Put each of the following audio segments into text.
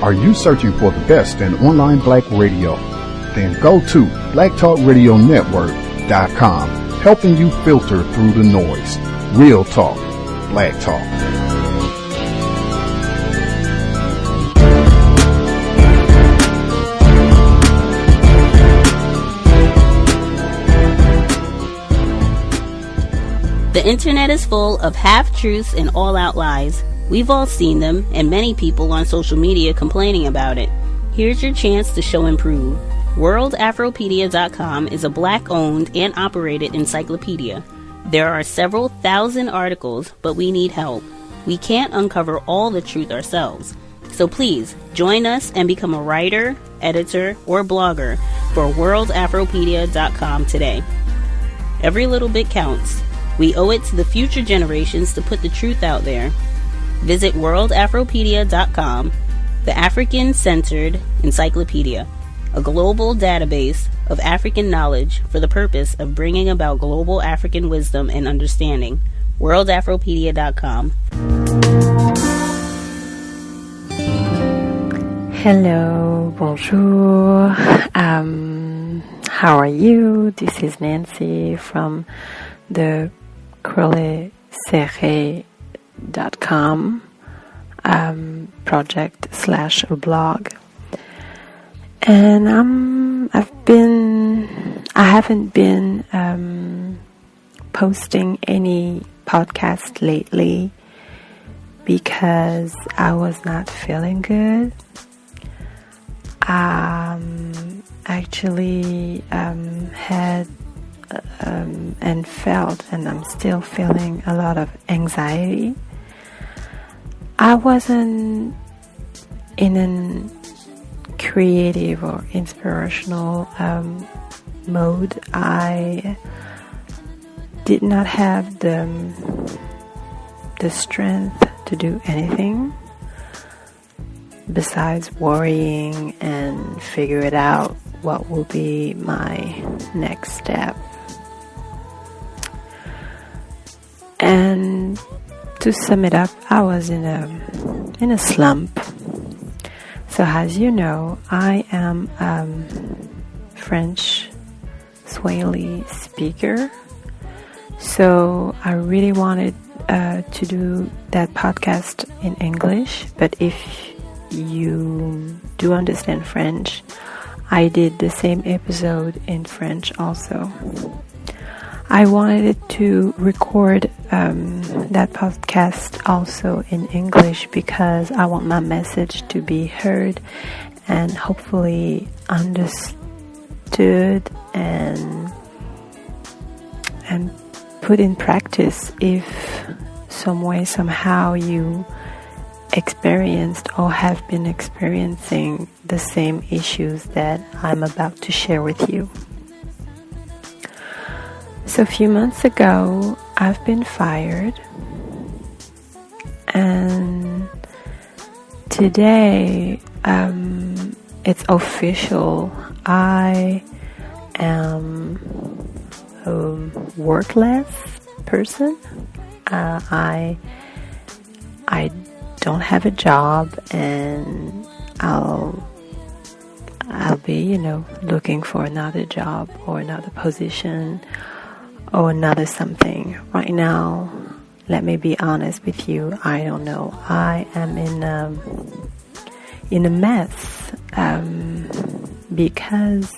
Are you searching for the best in online black radio? Then go to blacktalkradionetwork.com, helping you filter through the noise. Real talk, black talk. The internet is full of half-truths and all-out lies. We've all seen them, and many people on social media complaining about it. Here's your chance to show and prove. WorldAfropedia.com is a black-owned and operated encyclopedia. There are several thousand articles, but we need help. We can't uncover all the truth ourselves. So please, join us and become a writer, editor, or blogger for WorldAfropedia.com today. Every little bit counts. We owe it to the future generations to put the truth out there. Visit WorldAfropedia.com, the African-centered encyclopedia, a global database of African knowledge for the purpose of bringing about global African wisdom and understanding. WorldAfropedia.com. Hello, bonjour. How are you? This is Nancy from the CROLESERRE.com project/blog, and I haven't been posting any podcast lately because I was not feeling good. Actually had and felt, and I'm still feeling, a lot of anxiety. I wasn't in a creative or inspirational mode. I did not have the strength to do anything besides worrying and figure it out what will be my next step. And to sum it up, I was in a slump. So as you know, I am French Swahili speaker. So I really wanted to do that podcast in English, but if you do understand French, I did the same episode in French also. I wanted to record that podcast also in English because I want my message to be heard and hopefully understood and put in practice if some way, somehow you experienced or have been experiencing the same issues that I'm about to share with you. So a few months ago, I've been fired, and today it's official. I am a workless person. I don't have a job, and I'll be, looking for another job or another position or another something. Right now, let me be honest with you, I don't know. I am in a mess because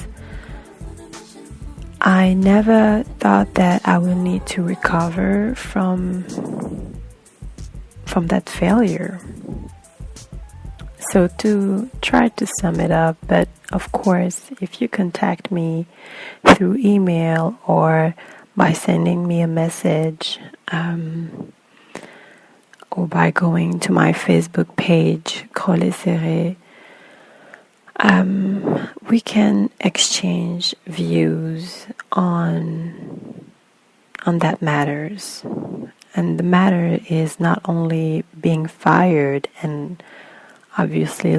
I never thought that I would need to recover from that failure. So to try to sum it up, but of course, if you contact me through email or by sending me a message, or by going to my Facebook page, C.O.W.S, we can exchange views on that matters. And the matter is not only being fired and obviously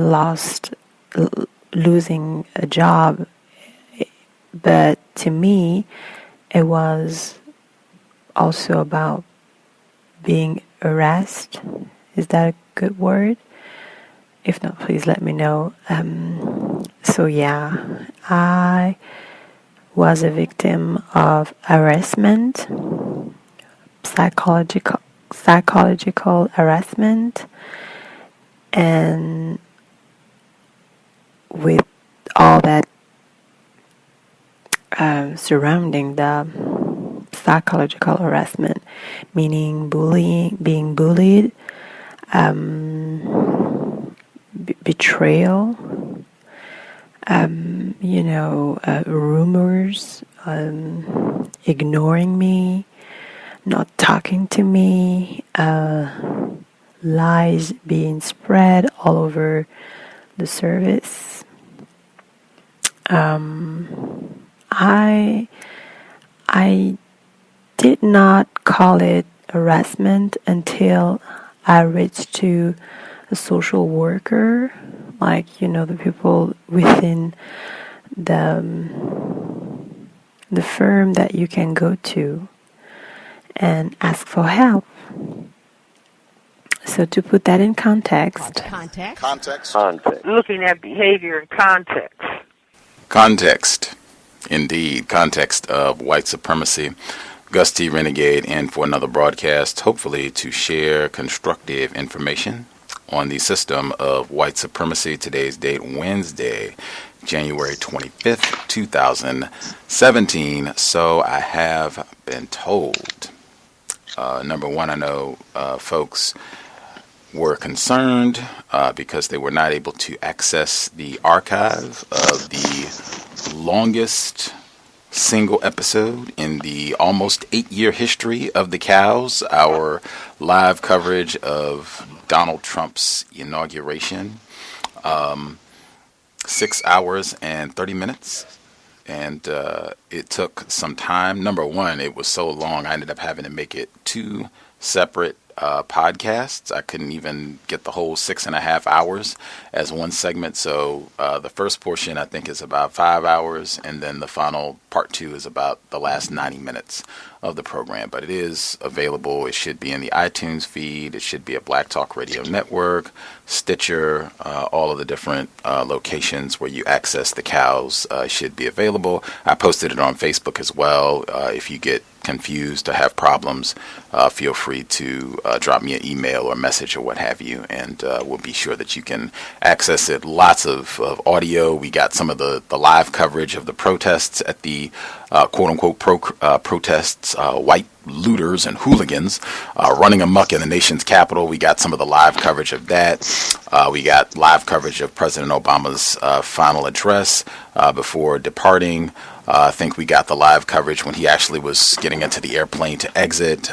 losing a job, but to me, it was also about being harassed. Is that a good word? If not, please let me know. So yeah, I was a victim of harassment, psychological harassment, and with all that surrounding the psychological harassment, meaning bullying, being bullied, betrayal, rumors, ignoring me, not talking to me, lies being spread all over the service. I did not call it harassment until I reached to a social worker, like, the people within the firm that you can go to and ask for help. So to put that in context. Context. Looking at behavior in context. Context. Indeed. Context of White Supremacy. Gus T Renegade in for another broadcast, hopefully to share constructive information on the system of white supremacy. Today's date, Wednesday, January 25th, 2017. So I have been told, number one, I know folks were concerned because they were not able to access the archive of the longest single episode in the almost 8-year history of the C.O.W.S, our live coverage of Donald Trump's inauguration. 6 hours and 30 minutes. And it took some time. Number one, it was so long, I ended up having to make it 2 separate podcasts. I couldn't even get the whole 6.5 hours as one segment. So the first portion, I think, is about 5 hours. And then the final part 2 is about the last 90 minutes of the program. But it is available. It should be in the iTunes feed. It should be at Black Talk Radio Network, Stitcher, all of the different locations where you access the C.O.W.S should be available. I posted it on Facebook as well. If you get confused or have problems, feel free to drop me an email or message or what have you, and we'll be sure that you can access it. Lots of audio. We got some of the live coverage of the protests at the quote-unquote protests, white looters and hooligans running amok in the nation's capital. We got some of the live coverage of that. We got live coverage of President Obama's final address before departing. I think we got the live coverage when he actually was getting into the airplane to exit.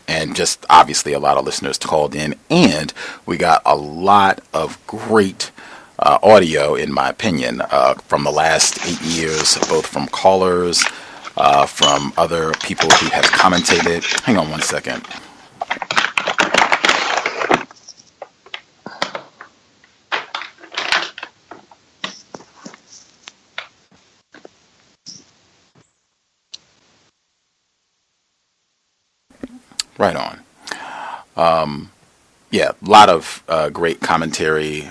And just obviously a lot of listeners called in. And we got a lot of great audio, in my opinion, from the last 8 years, both from callers, from other people who have commentated. Hang on one second. Right on. Yeah, a lot of great commentary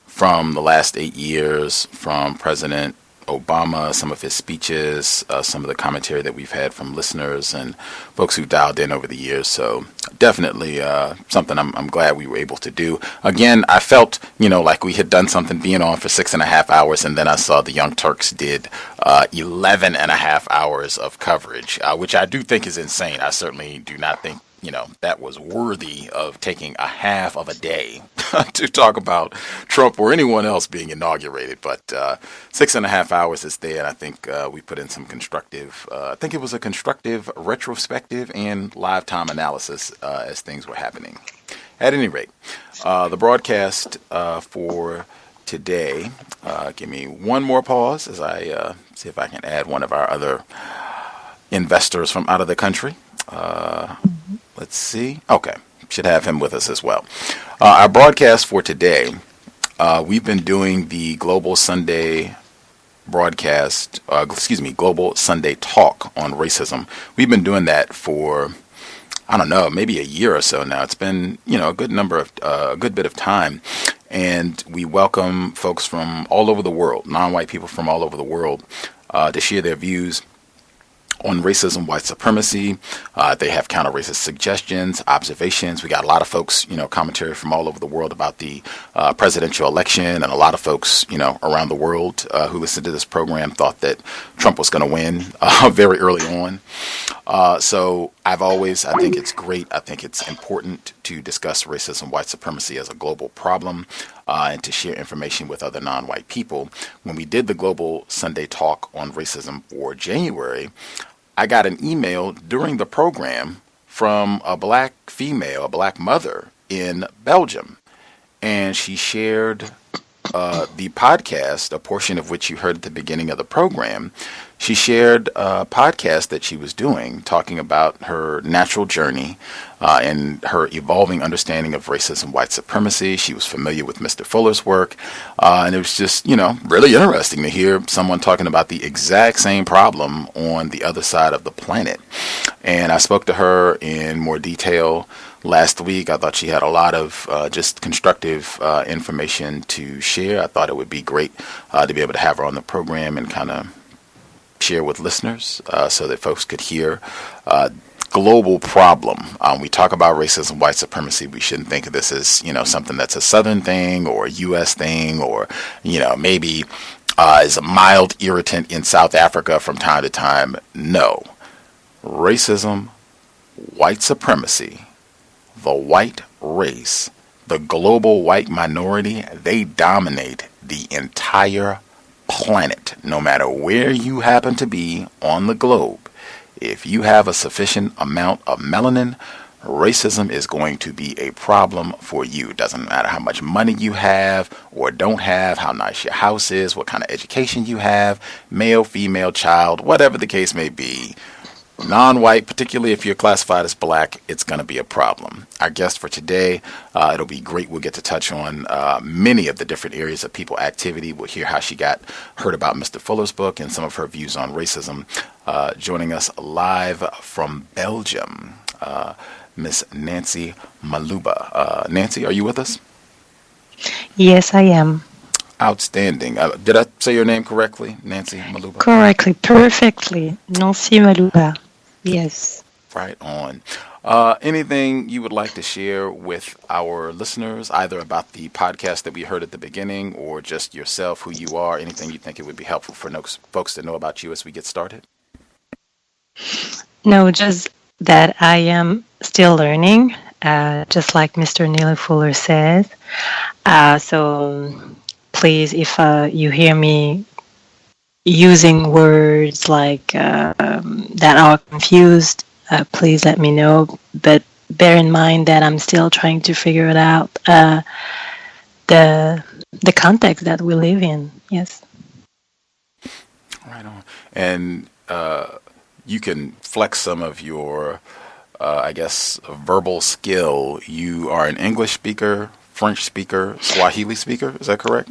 from the last 8 years from President Obama, some of his speeches, some of the commentary that we've had from listeners and folks who dialed in over the years. So definitely something I'm glad we were able to do. Again, I felt, like we had done something being on for 6.5 hours, and then I saw the Young Turks did 11.5 hours of coverage, which I do think is insane. I certainly do not think that was worthy of taking a half of a day to talk about Trump or anyone else being inaugurated. But 6.5 hours is there, and I think we put in some constructive, I think it was a constructive retrospective and live time analysis as things were happening. At any rate, the broadcast for today, give me one more pause as I see if I can add one of our other investors from out of the country. Let's see. Okay. Should have him with us as well. Our broadcast for today, we've been doing the Global Sunday broadcast, Global Sunday Talk on racism. We've been doing that for I don't know, maybe a year or so now. It's been, a good bit of time. And we welcome folks from all over the world, non-white people from all over the world, to share their views on racism, white supremacy. They have counter-racist suggestions, observations. We got a lot of folks, commentary from all over the world about the presidential election, and a lot of folks, around the world who listened to this program thought that Trump was going to win very early on. So I think it's great. I think it's important to discuss racism, white supremacy as a global problem, and to share information with other non-white people. When we did the Global Sunday Talk on Racism for January, I got an email during the program from a black female, a black mother in Belgium. And she shared the podcast, a portion of which you heard at the beginning of the program. She shared a podcast that she was doing, talking about her natural journey and her evolving understanding of racism, white supremacy. She was familiar with Mr. Fuller's work. And it was just, really interesting to hear someone talking about the exact same problem on the other side of the planet. And I spoke to her in more detail last week. I thought she had a lot of just constructive information to share. I thought it would be great to be able to have her on the program and kind of share with listeners so that folks could hear global problem. We talk about racism, white supremacy. We shouldn't think of this as, something that's a Southern thing or a U.S. thing or, maybe is a mild irritant in South Africa from time to time. No. Racism, white supremacy, the white race, the global white minority, they dominate the entire planet. No matter where you happen to be on the globe, if you have a sufficient amount of melanin, racism is going to be a problem for you. It doesn't matter how much money you have or don't have, how nice your house is, what kind of education you have, male, female, child, whatever the case may be. Non-white, particularly if you're classified as black, it's going to be a problem. Our guest for today, it'll be great. We'll get to touch on many of the different areas of people activity. We'll hear how she heard about Mr. Fuller's book and some of her views on racism. Joining us live from Belgium, Miss Nancy Maluba. Nancy, are you with us? Yes, I am. Outstanding. Did I say your name correctly, Nancy Maluba? Correctly, perfectly. Nancy Maluba. Yes. Right on. Anything you would like to share with our listeners, either about the podcast that we heard at the beginning or just yourself, who you are, anything you think it would be helpful for folks to know about you as we get started? No, just that I am still learning, just like Mr. Neely Fuller says. So please, if you hear me using words like that are confused, please let me know. But bear in mind that I'm still trying to figure it out, the context that we live in. Yes. Right on. And you can flex some of your, verbal skill. You are an English speaker, French speaker, Swahili speaker. Is that correct?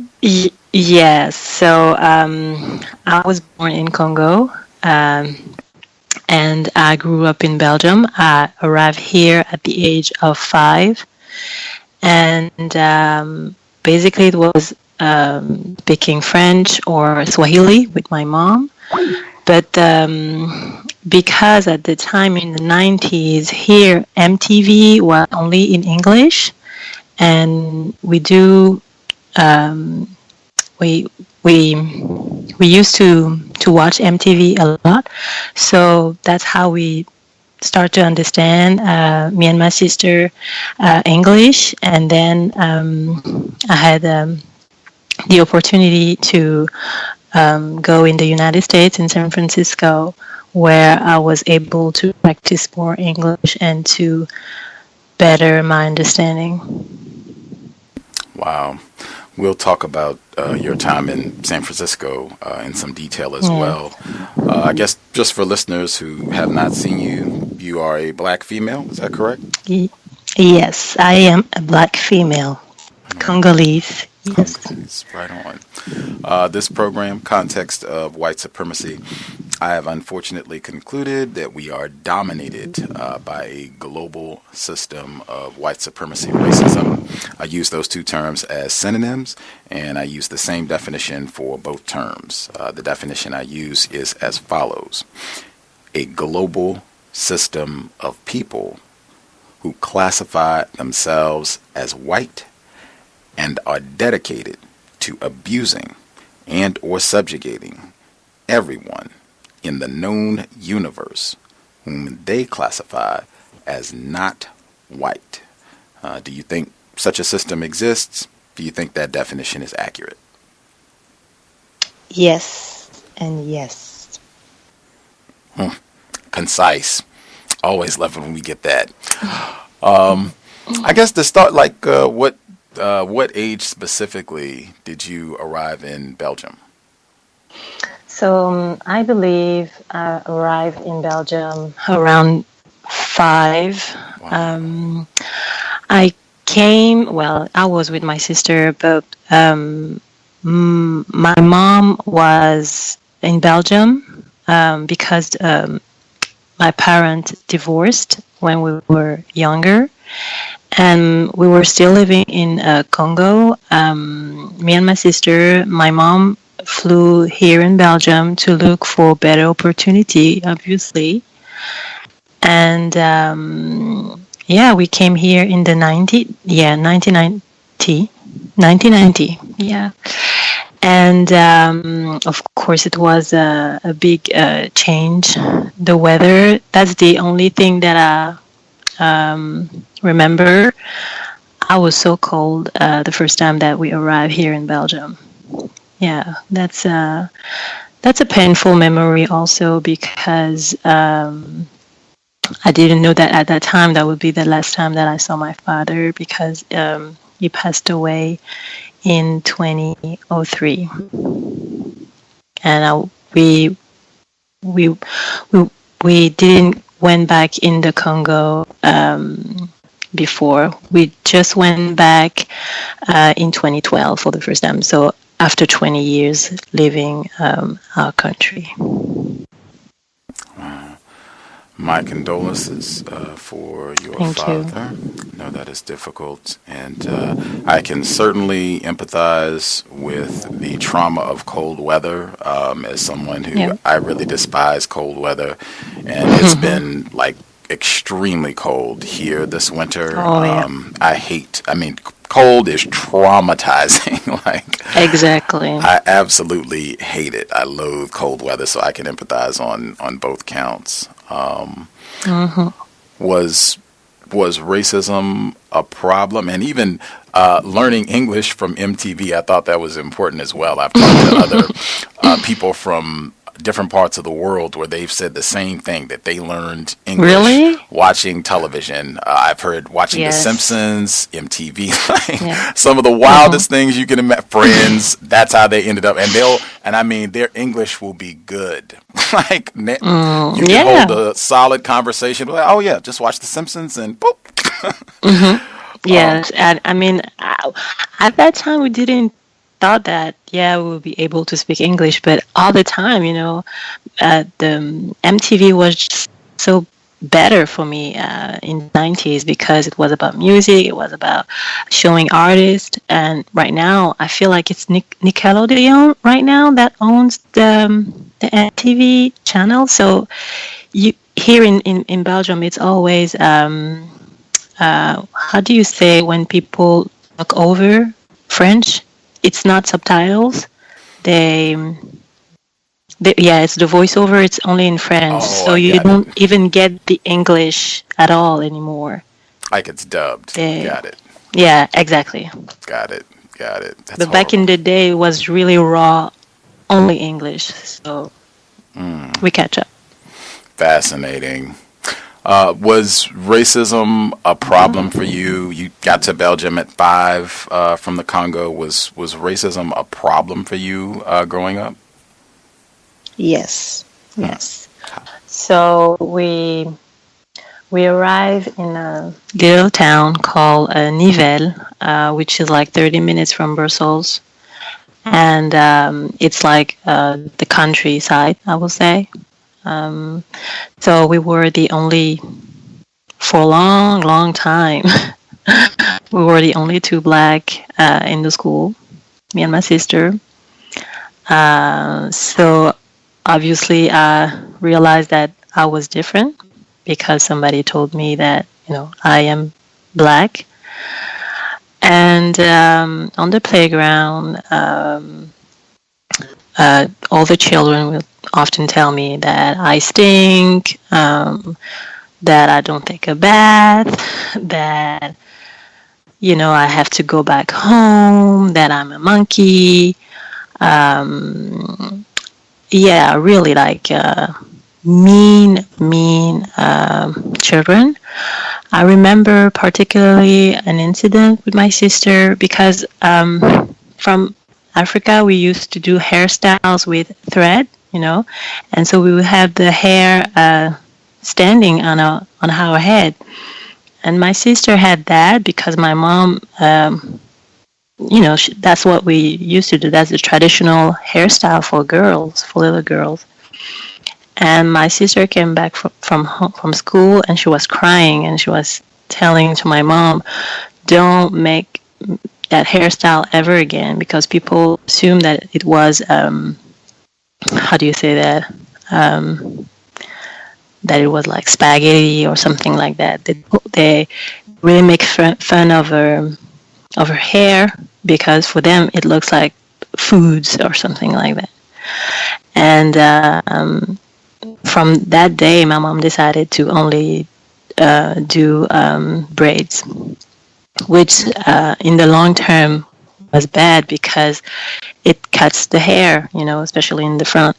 Yes. So I was born in Congo, and I grew up in Belgium. I arrived here at the age of 5, and basically it was speaking French or Swahili with my mom. But because at the time in the 90s here, MTV was only in English, and we used to watch MTV a lot, so that's how we start to understand, me and my sister, English. And then I had the opportunity to go in the United States, in San Francisco, where I was able to practice more English and to better my understanding. Wow. We'll talk about your time in San Francisco in some detail as well. I guess just for listeners who have not seen you, you are a black female, is that correct? Yes, I am a black female, Congolese, It's right on. This program, Context of White Supremacy, I have unfortunately concluded that we are dominated by a global system of white supremacy racism. I use those two terms as synonyms, and I use the same definition for both terms. The definition I use is as follows: a global system of people who classify themselves as white and are dedicated to abusing and or subjugating everyone in the known universe whom they classify as not white. Do you think such a system exists? Do you think that definition is accurate? Yes and yes. Concise. Always love it when we get that. I guess to start, what age specifically did you arrive in Belgium? So I believe I arrived in Belgium around 5. Wow. I was with my sister, but my mom was in Belgium because my parents divorced when we were younger. And we were still living in Congo. Me and my sister, my mom flew here in Belgium to look for better opportunity, obviously. And we came here in the 1990. Yeah. And of course, it was a big change. The weather, that's the only thing that I remember. I was so cold the first time that we arrived here in Belgium. Yeah, that's a painful memory also, because I didn't know that at that time that would be the last time that I saw my father, because he passed away in 2003, and we didn't went back in the Congo before. We just went back in 2012 for the first time. So after 20 years leaving our country. My condolences for your Thank father. you. No, that is difficult. And I can certainly empathize with the trauma of cold weather as someone who I really despise cold weather. And it's been extremely cold here this winter. Cold is traumatizing. Exactly. I absolutely hate it. I loathe cold weather, so I can empathize on both counts. Was racism a problem? And even learning English from MTV, I thought that was important as well. I've talked to other people from different parts of the world where they've said the same thing, that they learned English watching television. I've heard watching The Simpsons, MTV, some of the wildest things you can imagine. Friends, that's how they ended up. And their English will be good. You can hold a solid conversation. Just watch The Simpsons and boop. Yes, and at that time we didn't thought that we would be able to speak English, but all the time, the MTV was just so better for me in the 90s, because it was about music, it was about showing artists, and right now I feel like it's Nickelodeon right now that owns the MTV channel. So here in Belgium, it's always how do you say when people talk over French? It's not subtitles. It's the voiceover. It's only in French, so you don't even get the English at all anymore. It's dubbed. Got it. Yeah, exactly. Got it. That's but back in the day, it was really raw, only English. So we catch up. Fascinating. Was racism a problem for you? You got to Belgium at 5 from the Congo. Was racism a problem for you growing up? Yes. So we arrived in a little town called Nivelles. which is like 30 minutes from Brussels. And it's like the countryside, I would say. So we were the only, for a long, long time, we were the only two black in the school, me and my sister. So obviously I realized that I was different because somebody told me that, I am black. And on the playground, all the children will often tell me that I stink, that I don't take a bath, that, I have to go back home, that I'm a monkey. Yeah, really like mean children. I remember particularly an incident with my sister because from Africa we used to do hairstyles with thread, and so we would have the hair standing on our head. And my sister had that because my mom, that's what we used to do. That's the traditional hairstyle for girls, for little girls. And my sister came back from school, and she was crying, and she was telling to my mom, "Don't make that hairstyle ever again," because people assume that it was how do you say that? That it was like spaghetti or something like that. They really make fun of her hair because for them it looks like foods or something like that. And from that day, my mom decided to only do braids, which in the long term was bad because it cuts the hair, especially in the front.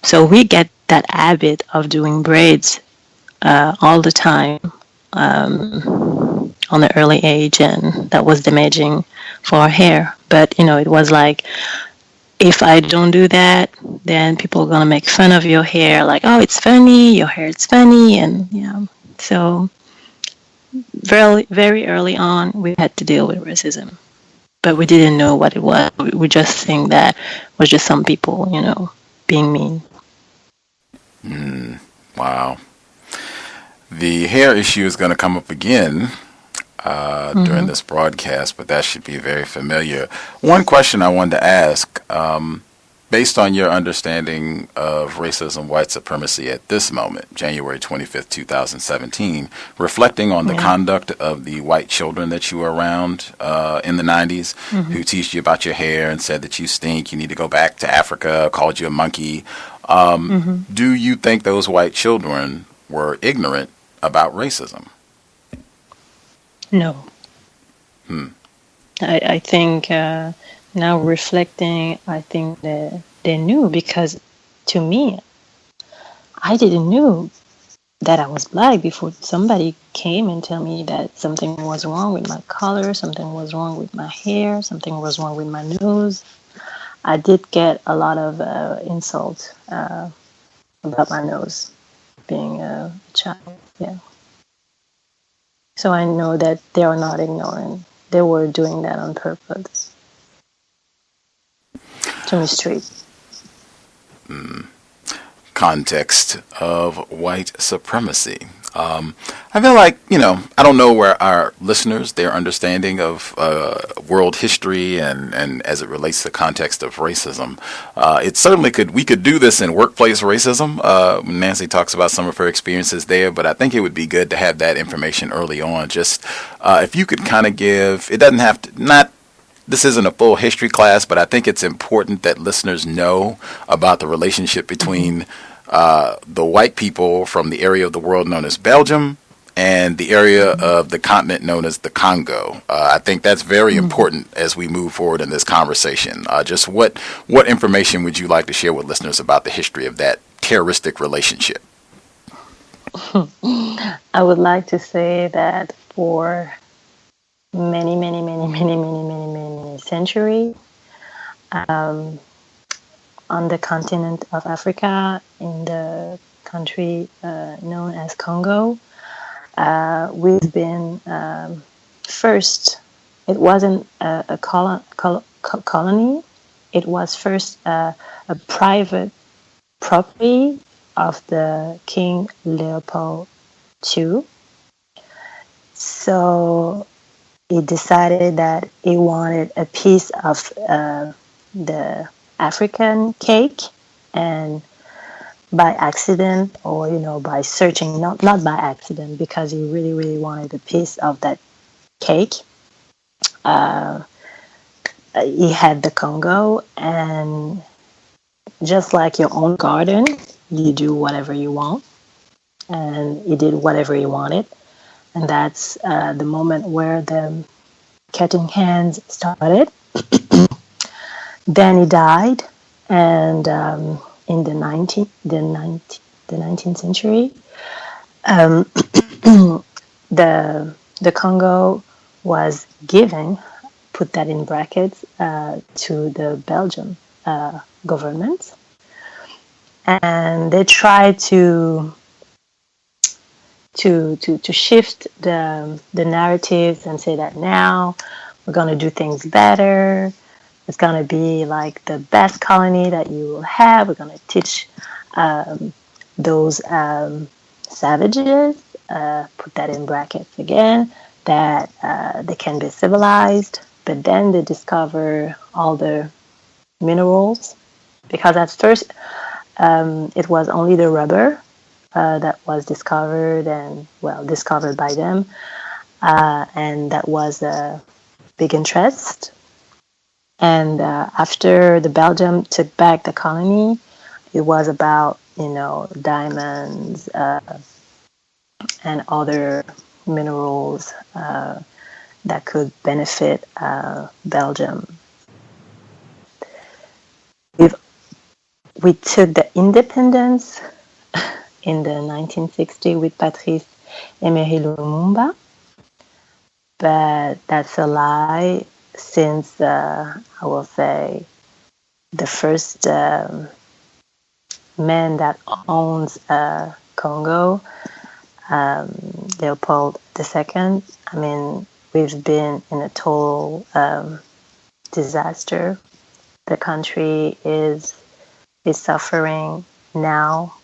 So we get that habit of doing braids all the time on an early age, and that was damaging for our hair. But, it was like, if I don't do that, then people are going to make fun of your hair, like, oh, it's funny, your hair is funny, and, so very, very early on, we had to deal with racism. But we didn't know what it was. We just think that was just some people, being mean. Wow. The hair issue is going to come up again during this broadcast, but that should be very familiar. One question I wanted to ask, based on your understanding of racism, white supremacy at this moment, January 25th, 2017, reflecting on the conduct of the white children that you were around in the 90s, who teased you about your hair and said that you stink, you need to go back to Africa, called you a monkey. Do you think those white children were ignorant about racism? No. I think now reflecting, I think that they knew, because to me, I didn't know that I was black before somebody came and tell me that something was wrong with my color, something was wrong with my hair, something was wrong with my nose. I did get a lot of insults about my nose being a child. Yeah. So I know that they are not ignorant. They were doing that on purpose to mistreat. Context of white supremacy. I feel like, I don't know where our listeners, their understanding of world history and as it relates to the context of racism. It certainly we could do this in workplace racism. Nancy talks about some of her experiences there, but I think it would be good to have that information early on. Just if you could kind of give, it doesn't have to, this isn't a full history class, but I think it's important that listeners know about the relationship between the white people from the area of the world known as Belgium and the area of the continent known as the Congo. I think that's very important as we move forward in this conversation. Just what information would you like to share with listeners about the history of that terroristic relationship? I would like to say that for many centuries, on the continent of Africa, in the country known as Congo, we've been first it wasn't a colony. It was first a private property of the King Leopold II. So he decided that he wanted a piece of the African cake, and by accident, or by searching, not by accident, because he really, really wanted a piece of that cake. He had the Congo, and just like your own garden, you do whatever you want, and he did whatever he wanted. And that's the moment where the cutting hands started. Then he died, and in the 19th century, the Congo was given, put that in brackets, to the Belgian government, and they tried to shift the narratives and say that now we're going to do things better. It's going to be like the best colony that you will have. We're going to teach those savages, put that in brackets again, that they can be civilized. But then they discover all the minerals, because at first it was only the rubber that was discovered by them, and that was a big interest. And after the Belgium took back the colony, it was about diamonds and other minerals that could benefit Belgium. We took the independence in the 1960s with Patrice Emery Lumumba, but that's a lie, since I will say the first man that owns Congo, Leopold II. I mean, we've been in a total disaster. The country is suffering now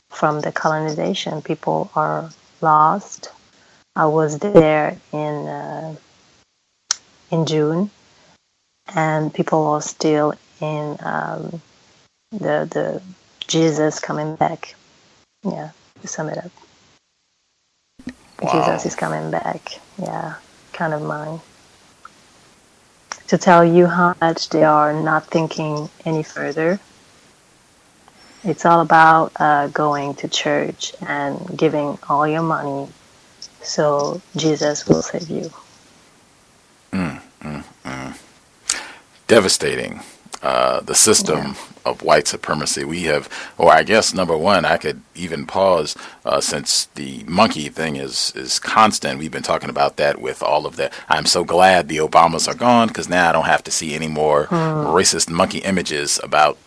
from the colonization. People are lost. I was there in June, and people are still in the Jesus coming back. Yeah, to sum it up. Wow. Jesus is coming back. Yeah, kind of mine. To tell you how much they are not thinking any further. It's all about going to church and giving all your money, so Jesus will save you. Devastating. The system of white supremacy. We have, or I guess number one, I could even pause since the monkey thing is constant. We've been talking about that with all of the. I'm so glad the Obamas are gone, because now I don't have to see any more racist monkey images about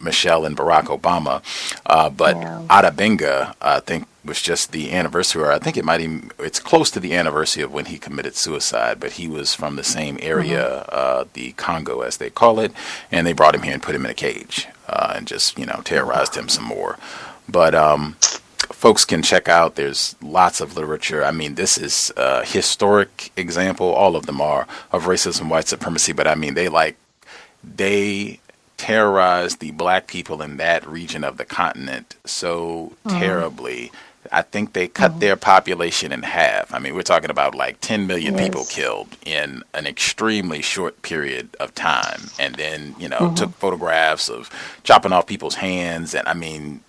Michelle and Barack Obama. But Adabenga, I think, was just the anniversary, or I think it's close to the anniversary of when he committed suicide, but he was from the same area, the Congo as they call it, and they brought him here and put him in a cage and just, terrorized him some more. But folks can check out, there's lots of literature. I mean, this is a historic example, all of them are, of racism, white supremacy, but I mean, they terrorized the black people in that region of the continent so terribly. I think they cut their population in half. I mean, we're talking about like 10 million people killed in an extremely short period of time. And then, took photographs of chopping off people's hands. And I mean,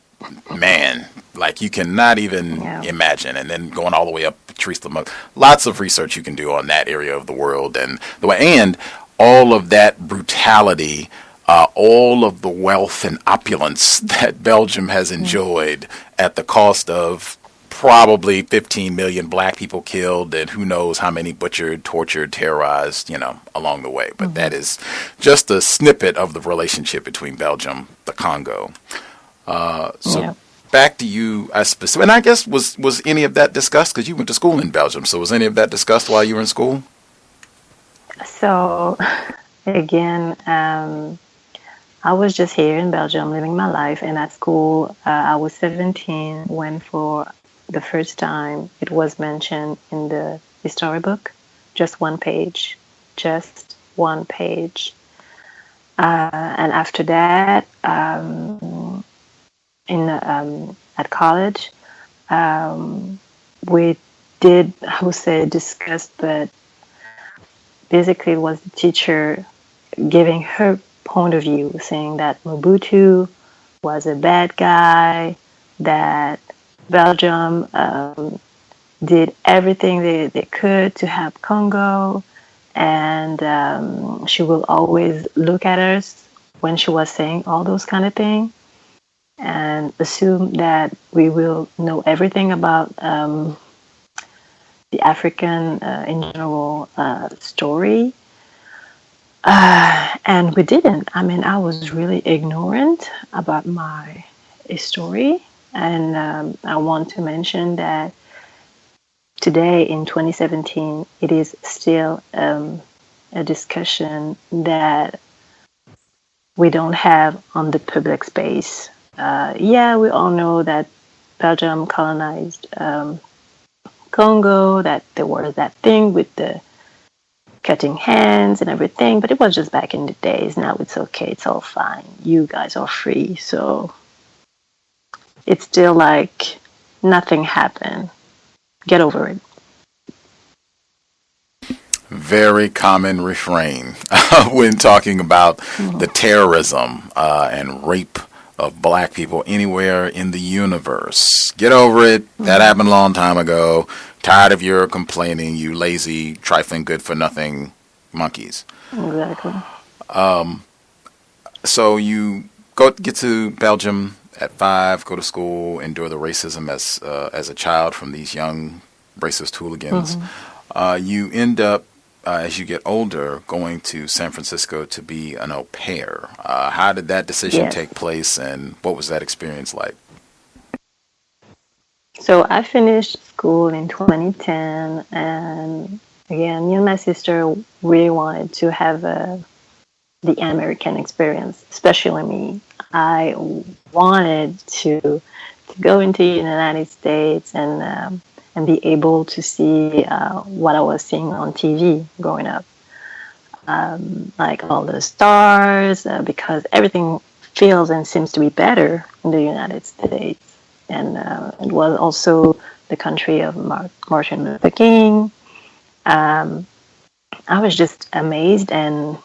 man, like you cannot even imagine. And then going all the way up, Patrice Lumumba. Lots of research you can do on that area of the world. And all of that brutality, all of the wealth and opulence that Belgium has enjoyed at the cost of probably 15 million black people killed, and who knows how many butchered, tortured, terrorized, along the way. But that is just a snippet of the relationship between Belgium, the Congo. Back to you, and I guess was any of that discussed? Because you went to school in Belgium, so was any of that discussed while you were in school? So, again, I was just here in Belgium living my life, and at school, I was 17 when, for the first time, it was mentioned in the history book. Just one page. Just one page. And after that, at college, we did, I would say, discuss, but basically it was the teacher giving her point of view, saying that Mobutu was a bad guy, that Belgium did everything they could to help Congo, and she will always look at us when she was saying all those kind of things and assume that we will know everything about the African in general story. And we didn't. I mean, I was really ignorant about my story. And I want to mention that today in 2017, it is still a discussion that we don't have on the public space. Yeah, we all know that Belgium colonized Congo, that there was that thing with the cutting hands and everything, but it was just back in the days. Now it's okay, it's all fine. You guys are free. So it's still like nothing happened. Get over it. Very common refrain when talking about the terrorism and rape of black people anywhere in the universe. Get over it. That happened a long time ago. Tired of your complaining, you lazy, trifling, good for nothing monkeys. Exactly. So you get to Belgium at 5, go to school, endure the racism as a child from these young racist hooligans. You end up, as you get older, going to San Francisco to be an au pair. How did that decision take place, and what was that experience like? So I finished school in 2010, and again, me and my sister really wanted to have the American experience, especially me. I wanted to go into the United States and be able to see what I was seeing on TV growing up, like all the stars, because everything feels and seems to be better in the United States. And it was also the country of Martin Luther King. I was just amazed and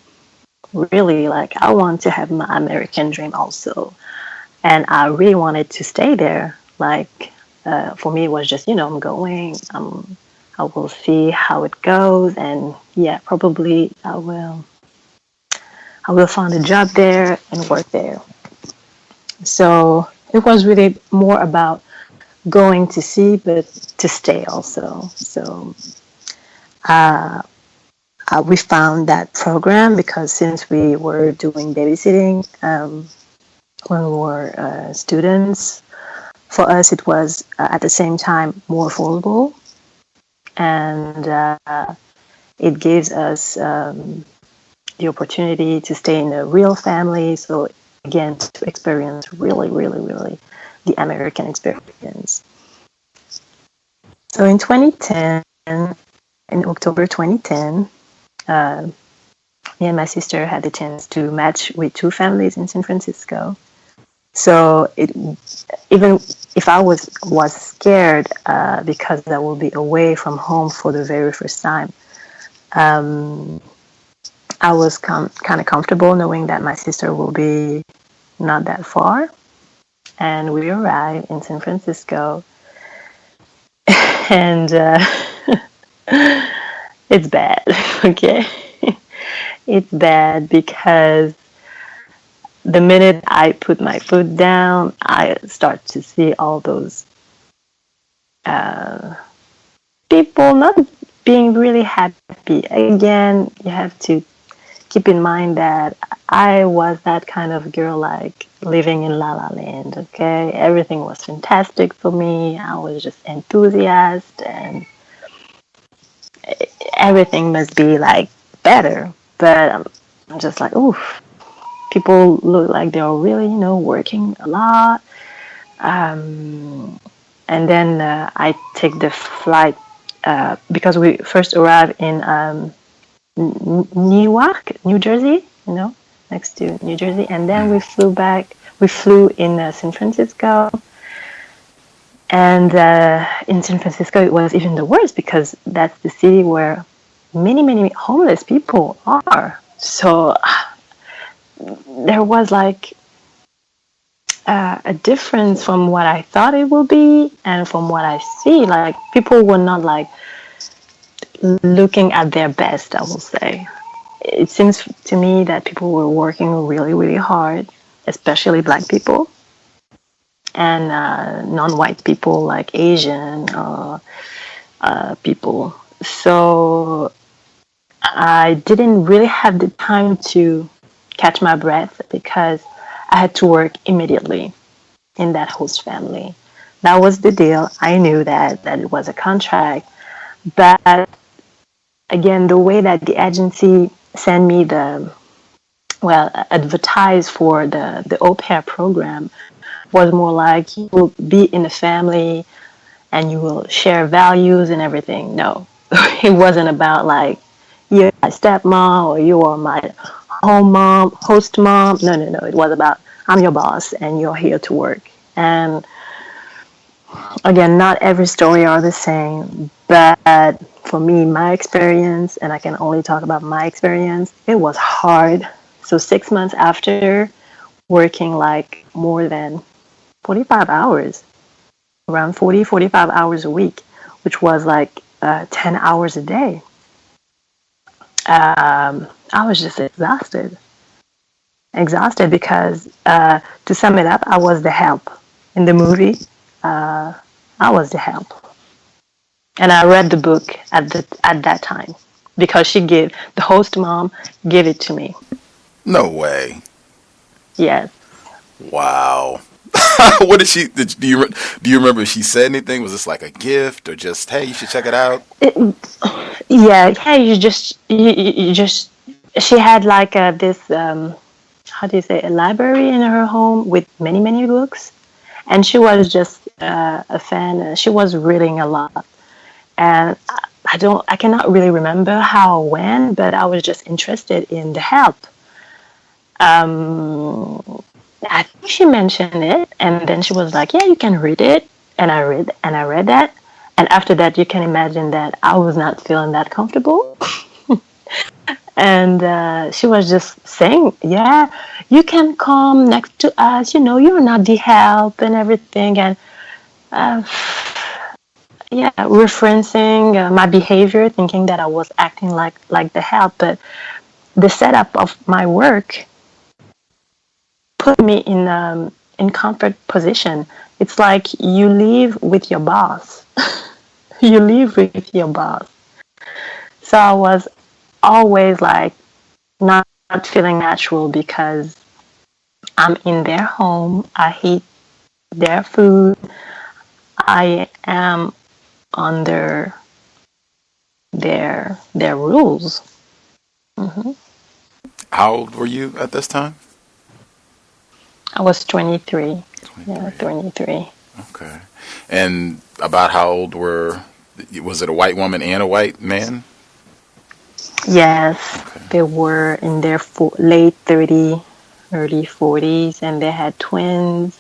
really like, I want to have my American dream also. And I really wanted to stay there. Like, for me, it was just, I'm going, I will see how it goes. And yeah, probably I will find a job there and work there. So it was really more about going to see, but to stay also. So we found that program because since we were doing babysitting when we were students, for us it was at the same time more affordable, and it gives us the opportunity to stay in a real family. So again, to experience really, really, really the American experience. So in 2010, in October 2010, me and my sister had the chance to match with 2 families in San Francisco. So even if I was scared because I will be away from home for the very first time, I was kind of comfortable knowing that my sister will be not that far. And we arrived in San Francisco, and it's bad, okay? It's bad because the minute I put my foot down, I start to see all those people not being really happy. Again, you have to keep in mind that I was that kind of girl, like living in La La Land, okay? Everything was fantastic for me. I was just enthusiastic, and everything must be like better. But I'm just like, oof, people look like they're really, working a lot. And then I take the flight because we first arrived in Newark, New Jersey, next to New Jersey. And then we flew back. We flew in San Francisco. And in San Francisco, it was even the worst because that's the city where many, many homeless people are. So there was like a difference from what I thought it would be and from what I see. Like, people were not like looking at their best, I will say. It seems to me that people were working really, really hard, especially Black people and non-white people like Asian people. So I didn't really have the time to catch my breath because I had to work immediately in that host family. That was the deal. I knew that it was a contract. But again, the way that the agency sent me advertised for the au pair program was more like you will be in a family and you will share values and everything. No, it wasn't about like, you're my stepmom or you are my home mom, host mom. No. It was about, I'm your boss and you're here to work. And again, not every story are the same, but for me, my experience, and I can only talk about my experience, it was hard. So 6 months after working like more than 45 hours, around 45 hours a week, which was like 10 hours a day. I was just exhausted because to sum it up, I was the help in the movie. I was the help, and I read the book at that time because the host mom gave it to me. No way. Yes. Wow. What did she? Do you remember if she said anything? Was this like a gift or just, hey, you should check it out? Yeah. Hey, you just. She had like this. How do you say, a library in her home with many, many books, and she was just a fan. She was reading a lot, and I cannot really remember how or when, but I was just interested in the help. I think she mentioned it, and then she was like, "Yeah, you can read it," and I read that, and after that, you can imagine that I was not feeling that comfortable. And she was just saying, yeah, you can come next to us, you're not the help and everything. And referencing my behavior, thinking that I was acting like the help. But the setup of my work put me in comfort position. It's like you live with your boss. You live with your boss. So I was always like not feeling natural because I'm in their home. I eat their food. I am under their rules. Mm-hmm. How old were you at this time? I was 23. Yeah, 23. Okay. And about how old was it a white woman and a white man? Yes, Okay. they were in their late 30s, early 40s, and they had twins.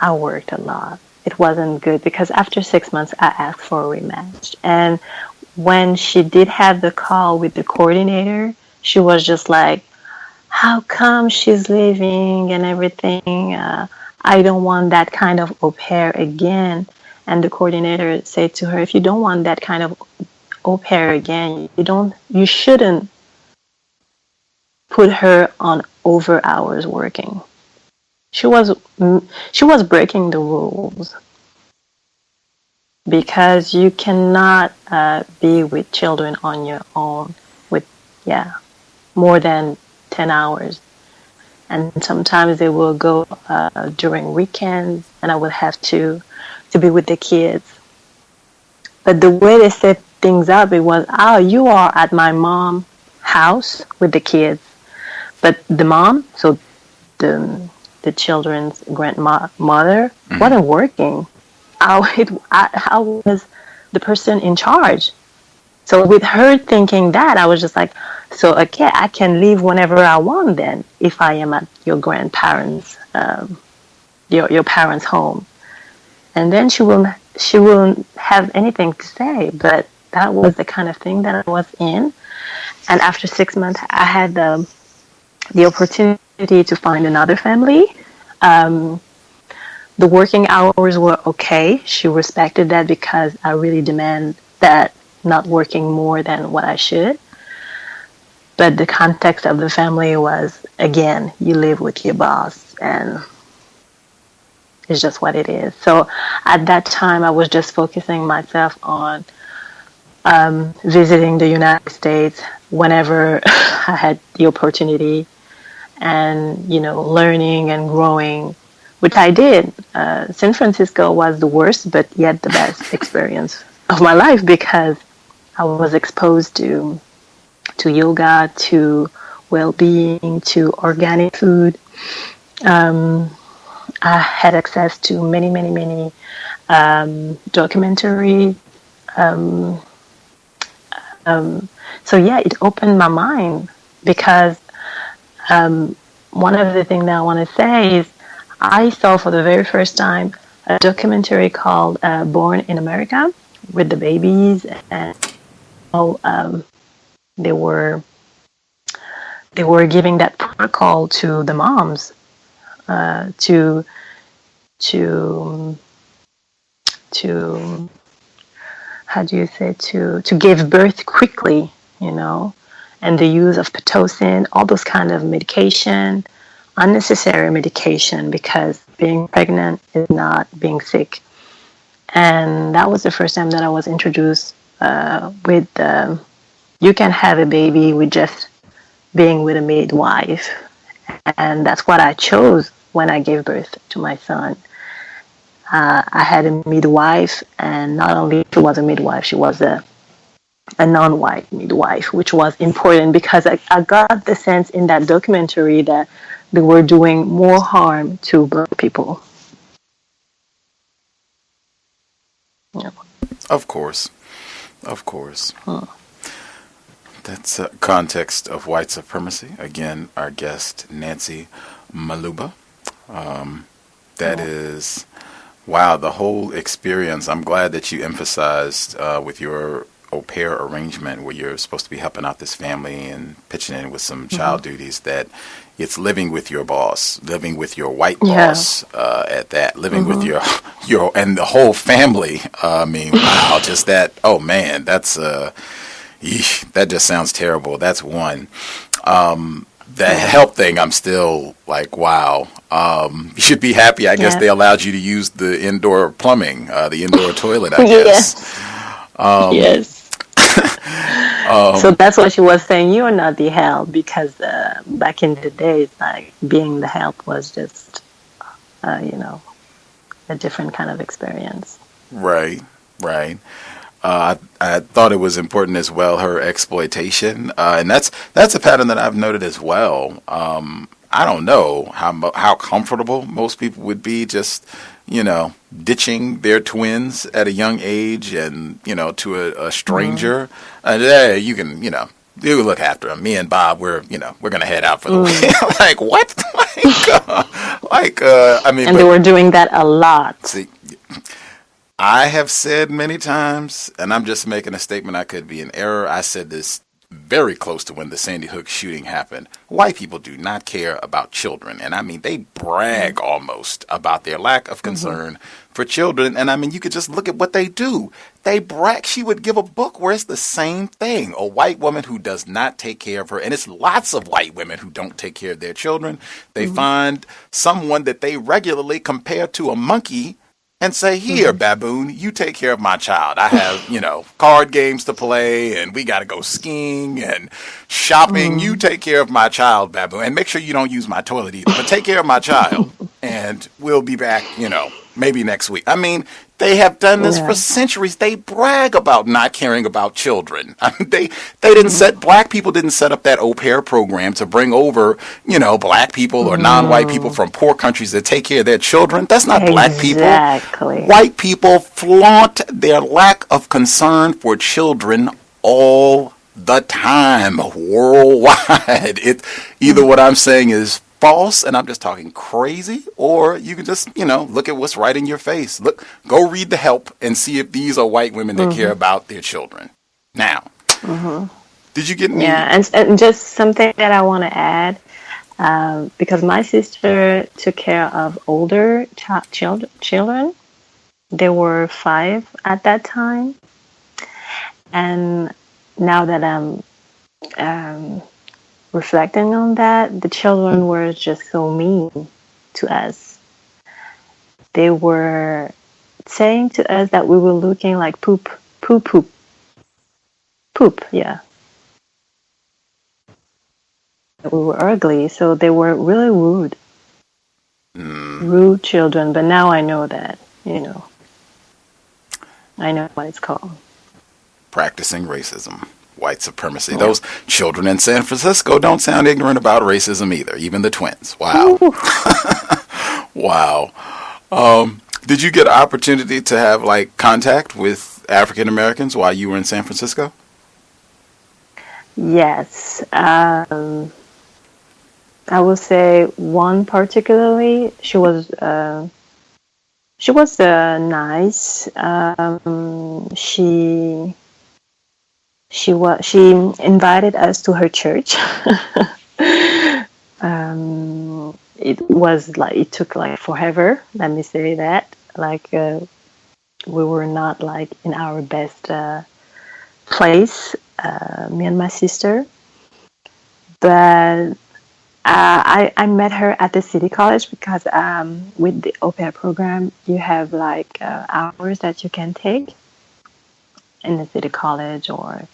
I worked a lot. It wasn't good because after 6 months, I asked for a rematch. And when she did have the call with the coordinator, she was just like, how come she's leaving and everything? I don't want that kind of au pair again. And the coordinator said to her, if you don't want that kind of au pair again, you shouldn't put her on over hours working. She was breaking the rules because you cannot be with children on your own with more than 10 hours. And sometimes they will go during weekends, and I would have to to be with the kids. But the way they set things up, it was, oh, you are at my mom's house with the kids. But the mom, so the children's grandmother, wasn't working. I was the person in charge. So with her thinking that, I was just like, so okay, I can leave whenever I want then if I am at your grandparents' your parents' home. And then she wouldn't have anything to say, but that was the kind of thing that I was in. And after 6 months, I had the opportunity to find another family. The working hours were okay. She respected that because I really demand that, not working more than what I should. But the context of the family was, again, you live with your boss, and it's just what it is. So at that time, I was just focusing myself on visiting the United States whenever I had the opportunity, and, learning and growing, which I did. San Francisco was the worst, but yet the best experience of my life, because I was exposed to yoga, to well-being, to organic food. I had access to many, many, many documentary. So yeah, it opened my mind, because one of the things that I want to say is I saw for the very first time a documentary called Born in America, with the babies, and they were giving that protocol to the moms to how do you say, to give birth quickly, and the use of Pitocin, all those kind of medication, unnecessary medication, because being pregnant is not being sick. And that was the first time that I was introduced with you can have a baby with just being with a midwife. And that's what I chose when I gave birth to my son. I had a midwife, and not only she was a midwife, she was a non-white midwife, which was important, because I got the sense in that documentary that they were doing more harm to Black people. Yeah. Of course. That's Context of White Supremacy. Again, our guest, Nancy Maluba. That is, wow, the whole experience. I'm glad that you emphasized with your au pair arrangement, where you're supposed to be helping out this family and pitching in with some child duties, that it's living with your boss, living with your white boss, at that, living with your and the whole family. I mean, wow, just that. Oh man, that's that just sounds terrible. That's one. The help thing, I'm still like, wow. You should be happy. I guess they allowed you to use the indoor plumbing, the indoor toilet, I guess. Yes. So that's what she was saying. You're not the help, because back in the days, like, being the help was just, a different kind of experience. Right. I thought it was important as well, her exploitation, and that's a pattern that I've noted as well. I don't know how comfortable most people would be just, ditching their twins at a young age, and to a stranger. Hey, you can you look after them. Me and Bob, we're gonna head out for the weekend. Like, what? I mean, and they were doing that a lot. See, I have said many times, and I'm just making a statement, I could be in error. I said this very close to when the Sandy Hook shooting happened. White people do not care about children. And I mean, they brag almost about their lack of concern for children. And I mean, you could just look at what they do. They brag. She would give a book where it's the same thing. A white woman who does not take care of her. And it's lots of white women who don't take care of their children. They find someone that they regularly compare to a monkey and say, here, baboon, you take care of my child. I have, card games to play, and we got to go skiing and shopping. You take care of my child, baboon. And make sure you don't use my toilet either. But take care of my child, and we'll be back, maybe next week. I mean, they have done this for Yeah. centuries. They brag about not caring about children. I mean, they didn't set black people didn't set up that au pair program to bring over, black people or non-white people from poor countries to take care of their children. That's not black people. Exactly. White people flaunt their lack of concern for children all the time, worldwide. It either what I'm saying is false and I'm just talking crazy, or you can just, look at what's right in your face. Look, go read The Help and see if these are white women that care about their children. Now, did you get any? Yeah, and just something that I want to add, because my sister took care of older children. There were 5 at that time. And now that I'm reflecting on that, the children were just so mean to us. They were saying to us that we were looking like poop, yeah. We were ugly, so they were really rude children. But now I know that, I know what it's called. Practicing racism, white supremacy. Those children in San Francisco don't sound ignorant about racism either, even the twins. Wow. Wow. Did you get an opportunity to have contact with African Americans while you were in San Francisco? Yes. I will say one particularly, she was nice. She invited us to her church. It took forever. Let me say that. We were not in our best place, me and my sister. But I met her at the City College because with the au pair program, you have hours that you can take in the City College, or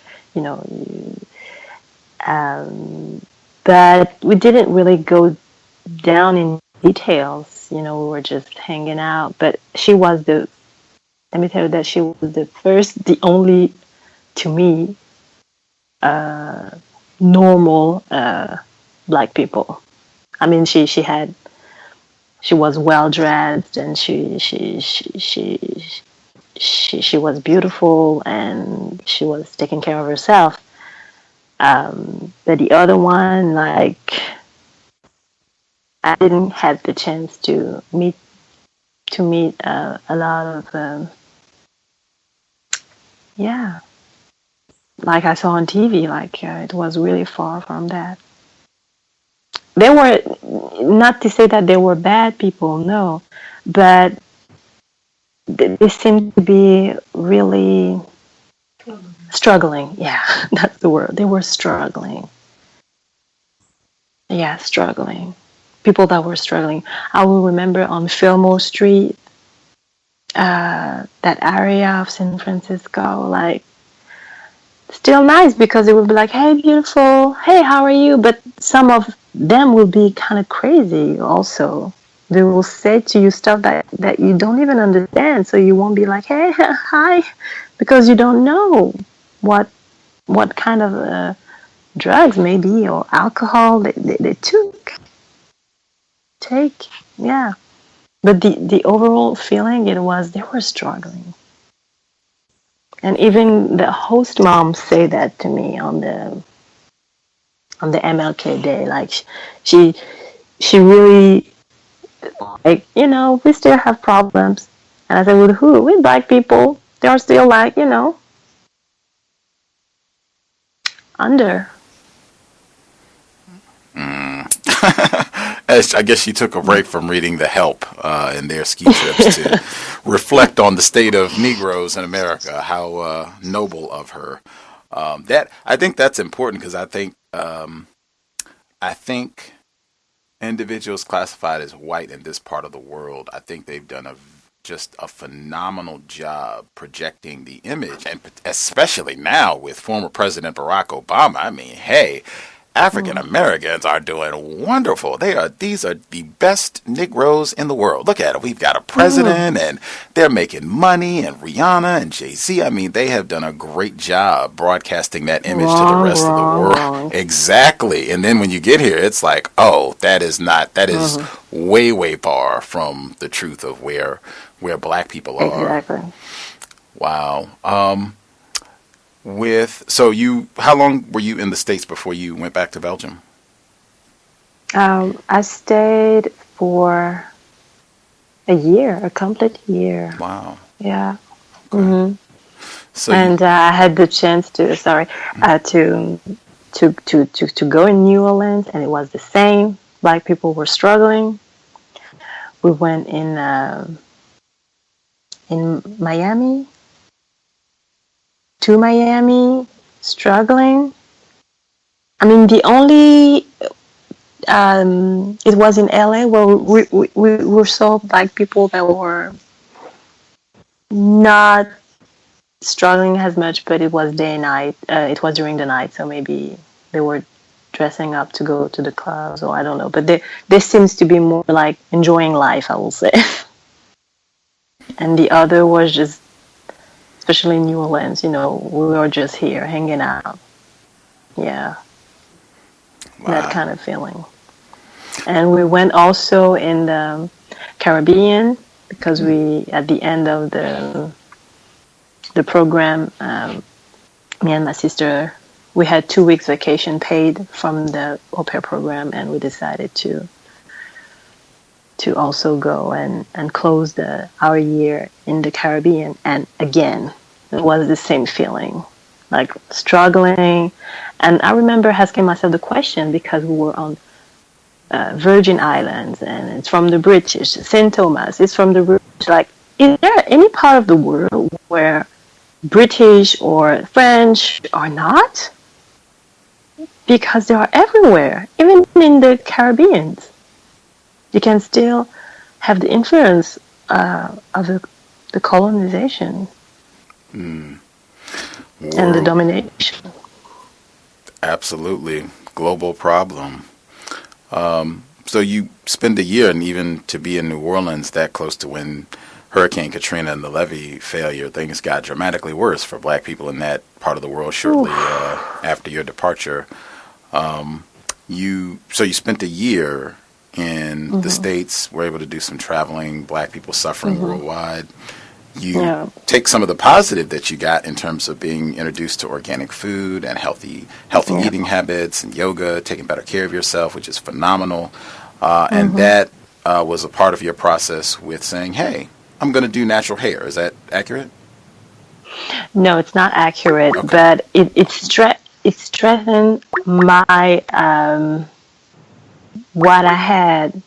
but we didn't really go down in details. We were just hanging out. But let me tell you that she was the only, to me, normal black people. I mean, she was well dressed, and she was beautiful, and she was taking care of herself. But the other one, I didn't have the chance to meet a lot of like I saw on TV. It was really far from that. They were, not to say that they were bad people, no, but they seemed to be really struggling. Yeah, that's the word. They were struggling. Yeah, struggling. People that were struggling. I will remember on Fillmore Street, that area of San Francisco, still nice, because it would be like, hey, beautiful, hey, how are you? But some of them will be kind of crazy also. They will say to you stuff that you don't even understand, so you won't be like, hey, hi, because you don't know what kind of drugs maybe, or alcohol they take. Yeah. But the overall feeling, it was they were struggling. And even the host mom say that to me on the MLK day. She really, we still have problems. And I said, with who? With black people. They are still under. I guess she took a break from reading The Help and their ski trips to reflect on the state of Negroes in America. How noble of her. I think that's important, because I think individuals classified as white in this part of the world, I think they've done just a phenomenal job projecting the image, and especially now with former President Barack Obama. I mean, hey, African Americans are doing wonderful. These are the best Negroes in the world. Look at it. We've got a president, and they're making money, and Rihanna and Jay-Z. I mean, they have done a great job broadcasting that image to the rest of the world. Exactly. And then when you get here, it's like, oh, that is way, way far from the truth of where black people are. Exactly. Wow. How long were you in the States before you went back to Belgium? I stayed for a complete year. Wow. Yeah. Okay. So I had the chance to go in New Orleans, and it was the same. Black people were struggling. We went in Miami. To Miami, struggling. I mean, the only it was in LA where we saw black people that were not struggling as much, but it was day and night. It was during the night, so maybe they were dressing up to go to the clubs, or I don't know. But there seems to be more like enjoying life, I will say. And the other was just, especially in New Orleans, we were just here hanging out. Yeah. Wow. That kind of feeling. And we went also in the Caribbean because we, at the end of the program, me and my sister, we had 2 weeks vacation paid from the au pair program, and we decided to also go and close our year in the Caribbean. And again, it was the same feeling, like struggling. And I remember asking myself the question, because we were on Virgin Islands, and it's from the British, St. Thomas, it's from the British. Like, is there any part of the world where British or French are not? Because they are everywhere, even in the Caribbean. You can still have the influence of the colonization and the domination. Absolutely. Global problem. So you spend a year, and even to be in New Orleans that close to when Hurricane Katrina and the levee failure, things got dramatically worse for black people in that part of the world shortly after your departure. You spent a year in the States, were able to do some traveling, black people suffering worldwide. You take some of the positive that you got in terms of being introduced to organic food and healthy eating habits and yoga, taking better care of yourself, which is phenomenal. And that was a part of your process with saying, hey, I'm going to do natural hair. Is that accurate? No, it's not accurate, but it strengthened my what I had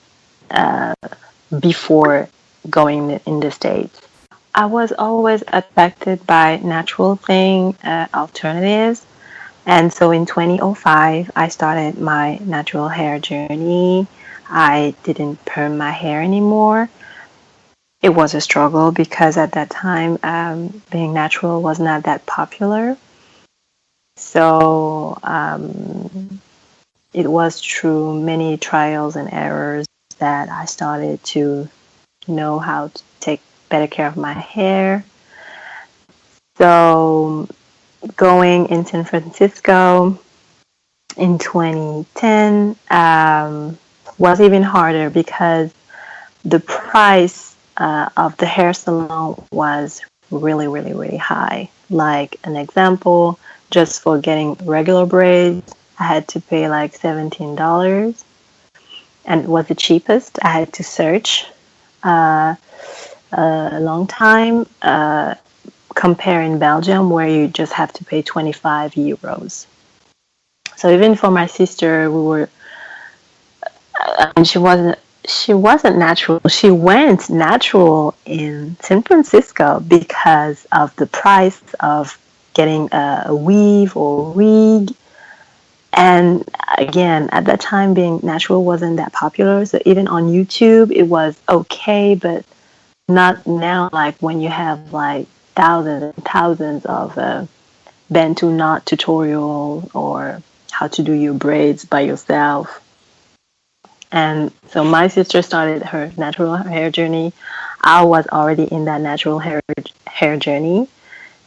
before going in the States. I was always attracted by natural alternatives. And so in 2005, I started my natural hair journey. I didn't perm my hair anymore. It was a struggle because at that time, being natural was not that popular. So it was through many trials and errors that I started to know how to take better care of my hair. So going in San Francisco in 2010 was even harder because the price of the hair salon was really, really, really high. Like an example, just for getting regular braids, I had to pay like $17, and it was the cheapest. I had to search a long time, compare in Belgium, where you just have to pay 25 euros. So even for my sister, and she wasn't natural. She went natural in San Francisco because of the price of getting a weave or wig. And again, at that time, being natural wasn't that popular. So even on YouTube, it was okay, but not now, like when you have like thousands and thousands of Bantu knot tutorials or how to do your braids by yourself. And so my sister started her natural hair journey. I was already in that natural hair journey,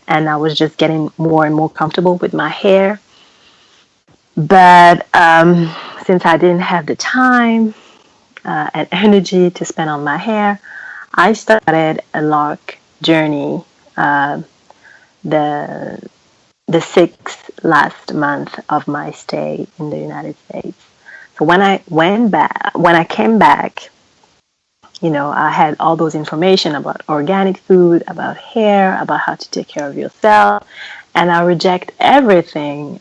and I was just getting more and more comfortable with my hair. But since I didn't have the time and energy to spend on my hair, I started a lock journey the the sixth last month of my stay in the United States. So when I came back, I had all those information about organic food, about hair, about how to take care of yourself, and I reject everything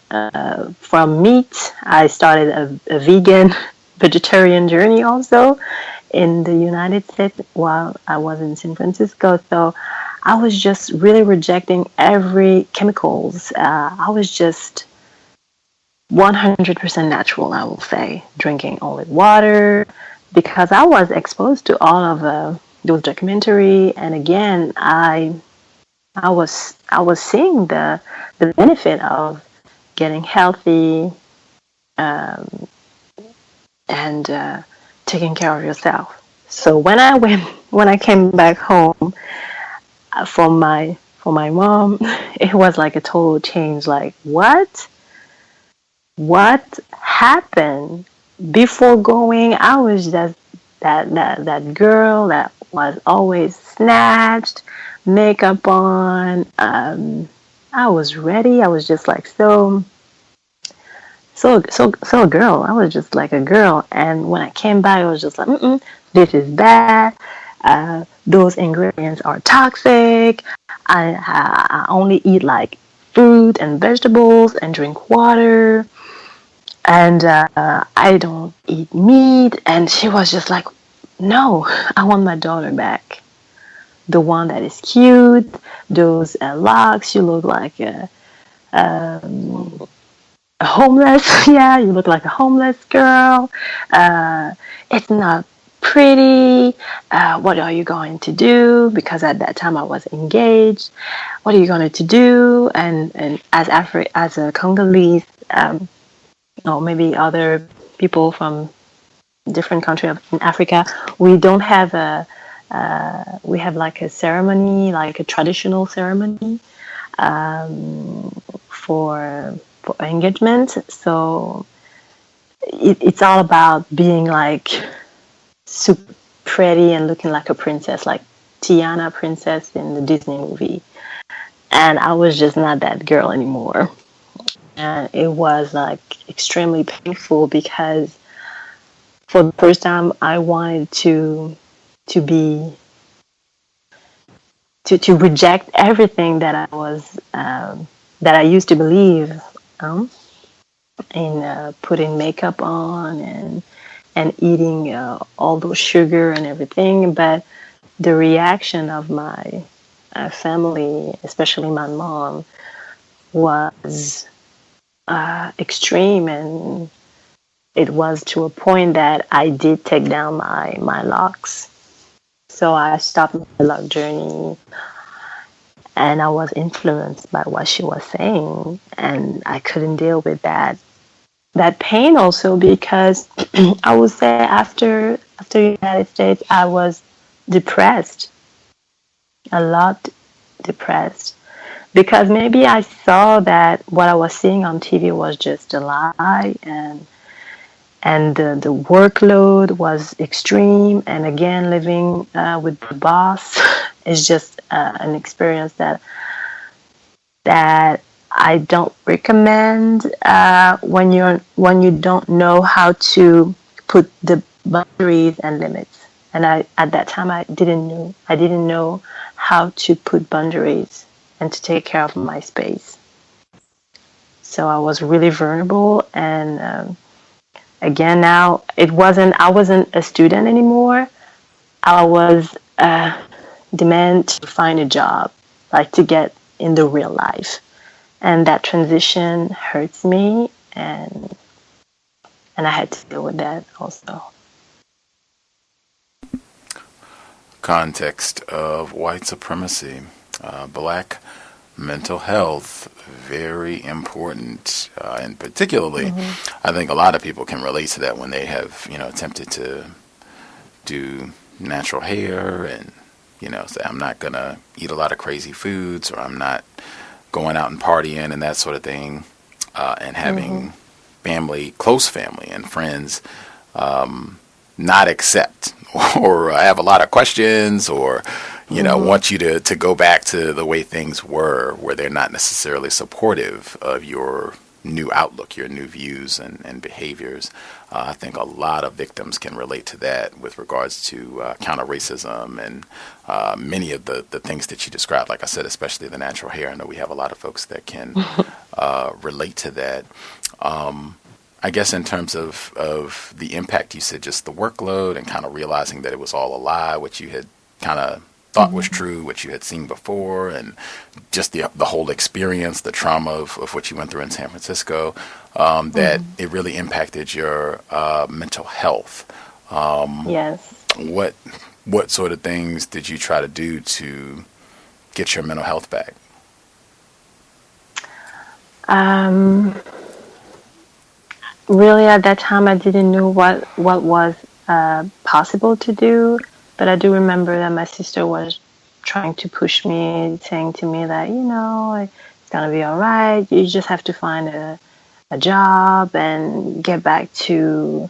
from meat. I started a vegan, vegetarian journey also in the United States while I was in San Francisco. So I was just really rejecting every chemicals. I was just 100% natural, I will say, drinking only water, because I was exposed to all of those documentary, and again, I was seeing the benefit of getting healthy and taking care of yourself. So when I came back home for my mom, it was like a total change. Like, what happened? Before going, I was just that girl that was always snatched, makeup on. I was ready. I was just like so a girl. I was just like a girl. And when I came back, I was just like, this is bad. Those ingredients are toxic. I only eat like fruit and vegetables and drink water. And I don't eat meat. And she was just like, no, I want my daughter back. The one that is cute, those locks, you look like a homeless. Yeah, you look like a homeless girl. It's not pretty. What are you going to do? Because at that time I was engaged. What are you going to do? And as a Congolese, or maybe other people from different countries in Africa, we don't have we have like a ceremony, like a traditional ceremony for engagement. So it's all about being like super pretty and looking like a princess, like Tiana princess in the Disney movie. And I was just not that girl anymore. And it was like extremely painful because for the first time I wanted to be to reject everything that I was that I used to believe in putting makeup on and eating all those sugar and everything. But the reaction of my family, especially my mom, was extreme, and it was to a point that I did take down my locks. So I stopped my lock journey, and I was influenced by what she was saying, and I couldn't deal with that pain also, because I would say after the United States I was depressed, a lot depressed, because maybe I saw that what I was seeing on TV was just a lie, and the workload was extreme, and again living with the boss is just an experience that I don't recommend when you don't know how to put the boundaries and limits. And at that time I didn't know how to put boundaries and to take care of my space. So I was really vulnerable, and again, now I wasn't a student anymore. I was demand to find a job, like to get in the real life. And that transition hurts me, and I had to deal with that also. Context of White Supremacy, Black mental health, very important, and particularly, I think a lot of people can relate to that when they have, attempted to do natural hair and, say I'm not gonna eat a lot of crazy foods, or I'm not going out and partying and that sort of thing, and having close family and friends, not accept or have a lot of questions, or want you to go back to the way things were, where they're not necessarily supportive of your new outlook, your new views and behaviors. I think a lot of victims can relate to that with regards to counter racism and many of the things that you described. Like I said, especially the natural hair. I know we have a lot of folks that can relate to that. I guess in terms of the impact, you said just the workload and kind of realizing that it was all a lie, what you had kind of thought was true, what you had seen before, and just the whole experience, the trauma of what you went through in San Francisco, that it really impacted your mental health. Yes. What sort of things did you try to do to get your mental health back? Really, at that time, I didn't know what was possible to do. But I do remember that my sister was trying to push me, saying to me that, it's going to be all right. You just have to find a job and get back to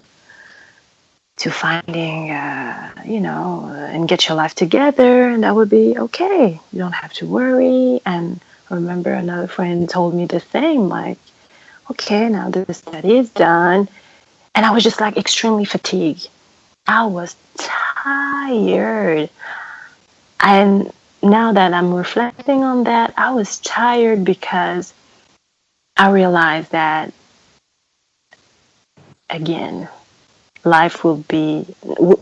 finding, and get your life together, and that would be okay. You don't have to worry. And I remember another friend told me the same, like, okay, now the study is done. And I was just like extremely fatigued. I was tired. And now that I'm reflecting on that, I was tired because I realized that, again, life will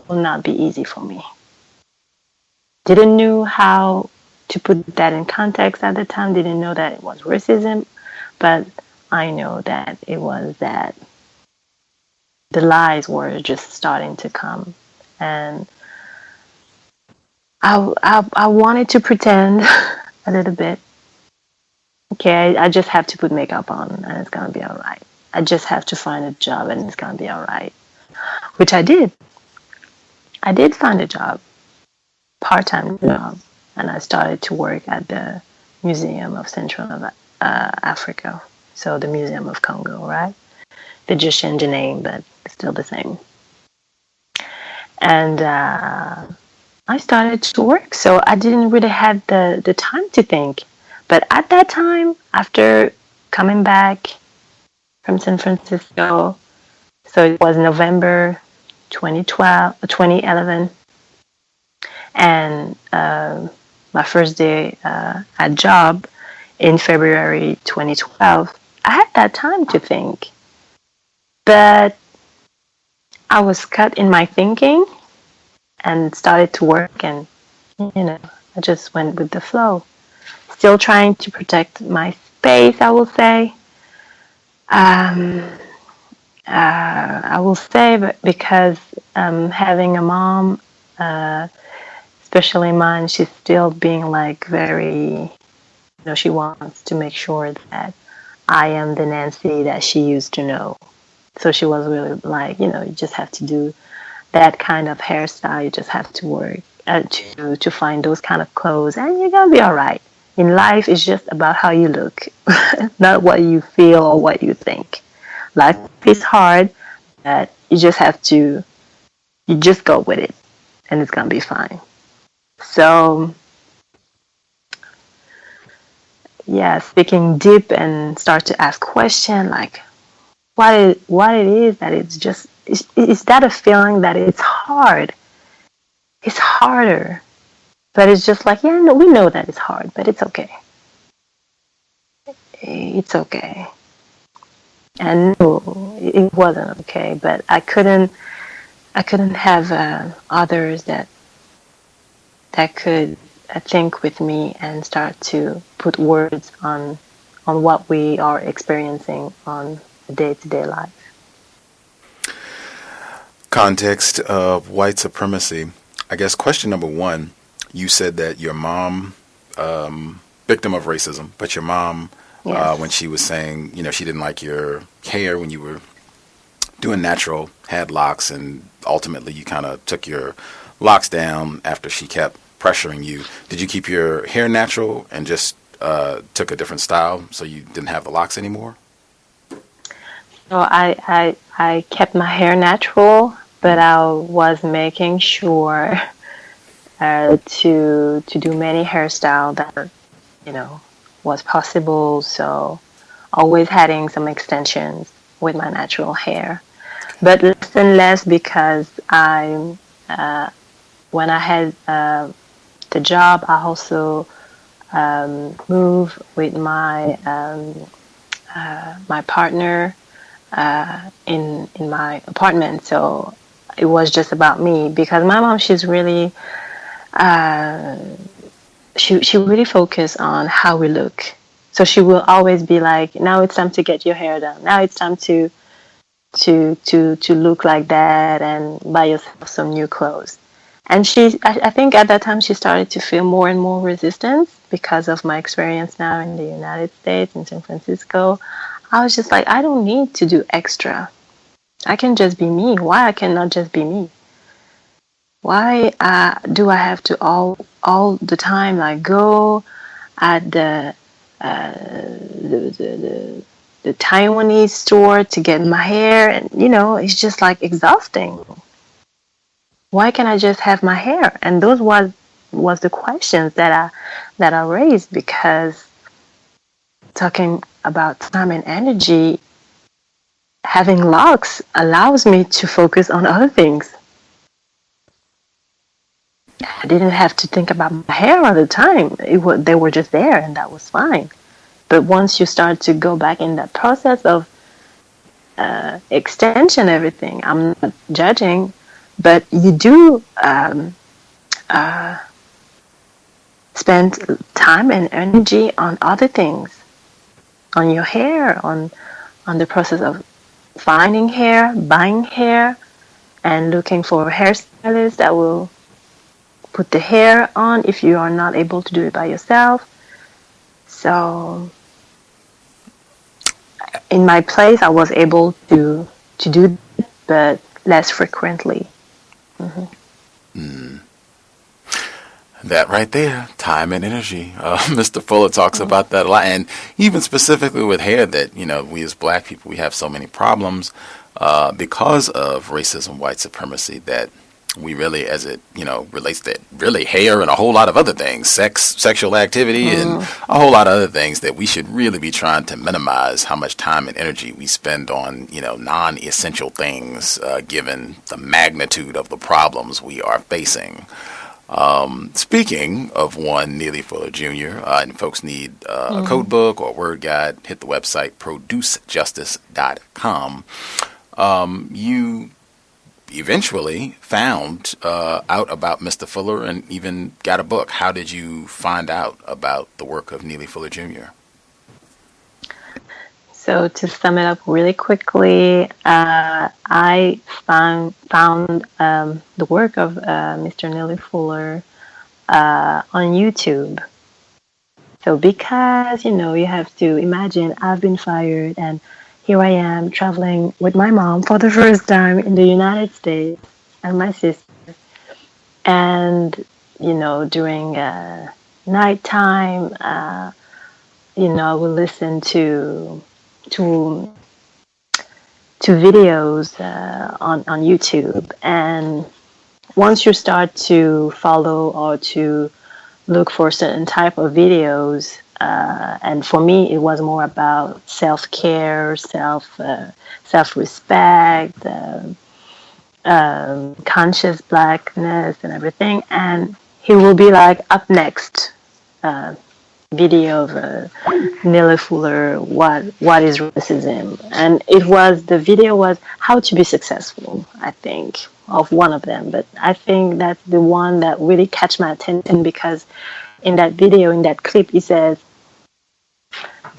not be easy for me. Didn't know how to put that in context at the time, didn't know that it was racism, but I know that it was that the lies were just starting to come. And I wanted to pretend a little bit. Okay, I just have to put makeup on and it's going to be all right. I just have to find a job and it's going to be all right. Which I did. I did find a job, part-time job, and I started to work at the Museum of Central Africa. So the Museum of Congo, right? They just changed the name, but it's still the same. And I started to work, so I didn't really have the time to think. But at that time, after coming back from San Francisco, so it was November 2011, and my first day at job in February 2012, I had that time to think. But I was cut in my thinking and started to work, and I just went with the flow. Still trying to protect my space, I will say. I will say, but because having a mom, especially mine, she's still being like very, she wants to make sure that I am the Nancy that she used to know. So she was really like, you just have to do that kind of hairstyle. You just have to work to find those kind of clothes, and you're gonna be all right. In life, it's just about how you look, not what you feel or what you think. Life is hard, but you just go with it, and it's gonna be fine. So, yeah, speaking deep and start to ask questions like, what it is that it's just, is that a feeling that it's hard? It's harder. But it's just like, yeah, no, we know that it's hard, but it's okay. It's okay. And no, it wasn't okay, but I couldn't have others that could think with me and start to put words on what we are experiencing on a day-to-day life. Context of white supremacy. I guess question number one, you said that your mom, victim of racism, but your mom Yes. when she was saying, she didn't like your hair when you were doing natural, had locks, and ultimately you kind of took your locks down after she kept pressuring you. Did you keep your hair natural and just took a different style so you didn't have the locks anymore? So I kept my hair natural, but I was making sure to do many hairstyles that was possible. So always having some extensions with my natural hair, but less and less because I when I had the job, I also moved with my partner in my apartment. So it was just about me because my mom, she's really she really focused on how we look. So she will always be like, now it's time to get your hair done. Now it's time to look like that and buy yourself some new clothes. And I think at that time she started to feel more and more resistance because of my experience now in the United States, in San Francisco. I was just like, I don't need to do extra. I can just be me. Why I cannot just be me? Why do I have to all the time like go at the Taiwanese store to get my hair? And it's just like exhausting. Why can't I just have my hair? And those was the questions that I raised, because talking about time and energy, having locks allows me to focus on other things. I didn't have to think about my hair all the time. They were just there, and that was fine. But once you start to go back in that process of extension, everything, I'm not judging, but you do spend time and energy on other things, on your hair, on the process of finding hair, buying hair, and looking for a hairstylist that will put the hair on if you are not able to do it by yourself. So in my place, I was able to do that, but less frequently. That right there, time and energy. Mr. Fuller talks about that a lot, and even specifically with hair, that we as Black people, we have so many problems because of racism, white supremacy, that we really, as it relates to really hair and a whole lot of other things, sexual activity, and a whole lot of other things, that we should really be trying to minimize how much time and energy we spend on non-essential things, given the magnitude of the problems we are facing. Speaking of one, Neely Fuller Jr., and folks need a code book or a word guide, hit the website producejustice.com. You eventually found out about Mr. Fuller and even got a book. How did you find out about the work of Neely Fuller Jr.? So to sum it up really quickly, I found the work of Mr. Neely Fuller on YouTube. So because, you have to imagine I've been fired and here I am traveling with my mom for the first time in the United States and my sister. And, during nighttime, I will listen to videos on YouTube. And once you start to follow or to look for certain type of videos, and for me it was more about self-care, self-respect, conscious Blackness and everything. And he will be like, up next, video of Neely Fuller, what is racism? And the video was how to be successful, I think, of one of them. But I think that's the one that really catch my attention, because in that video, in that clip, he says,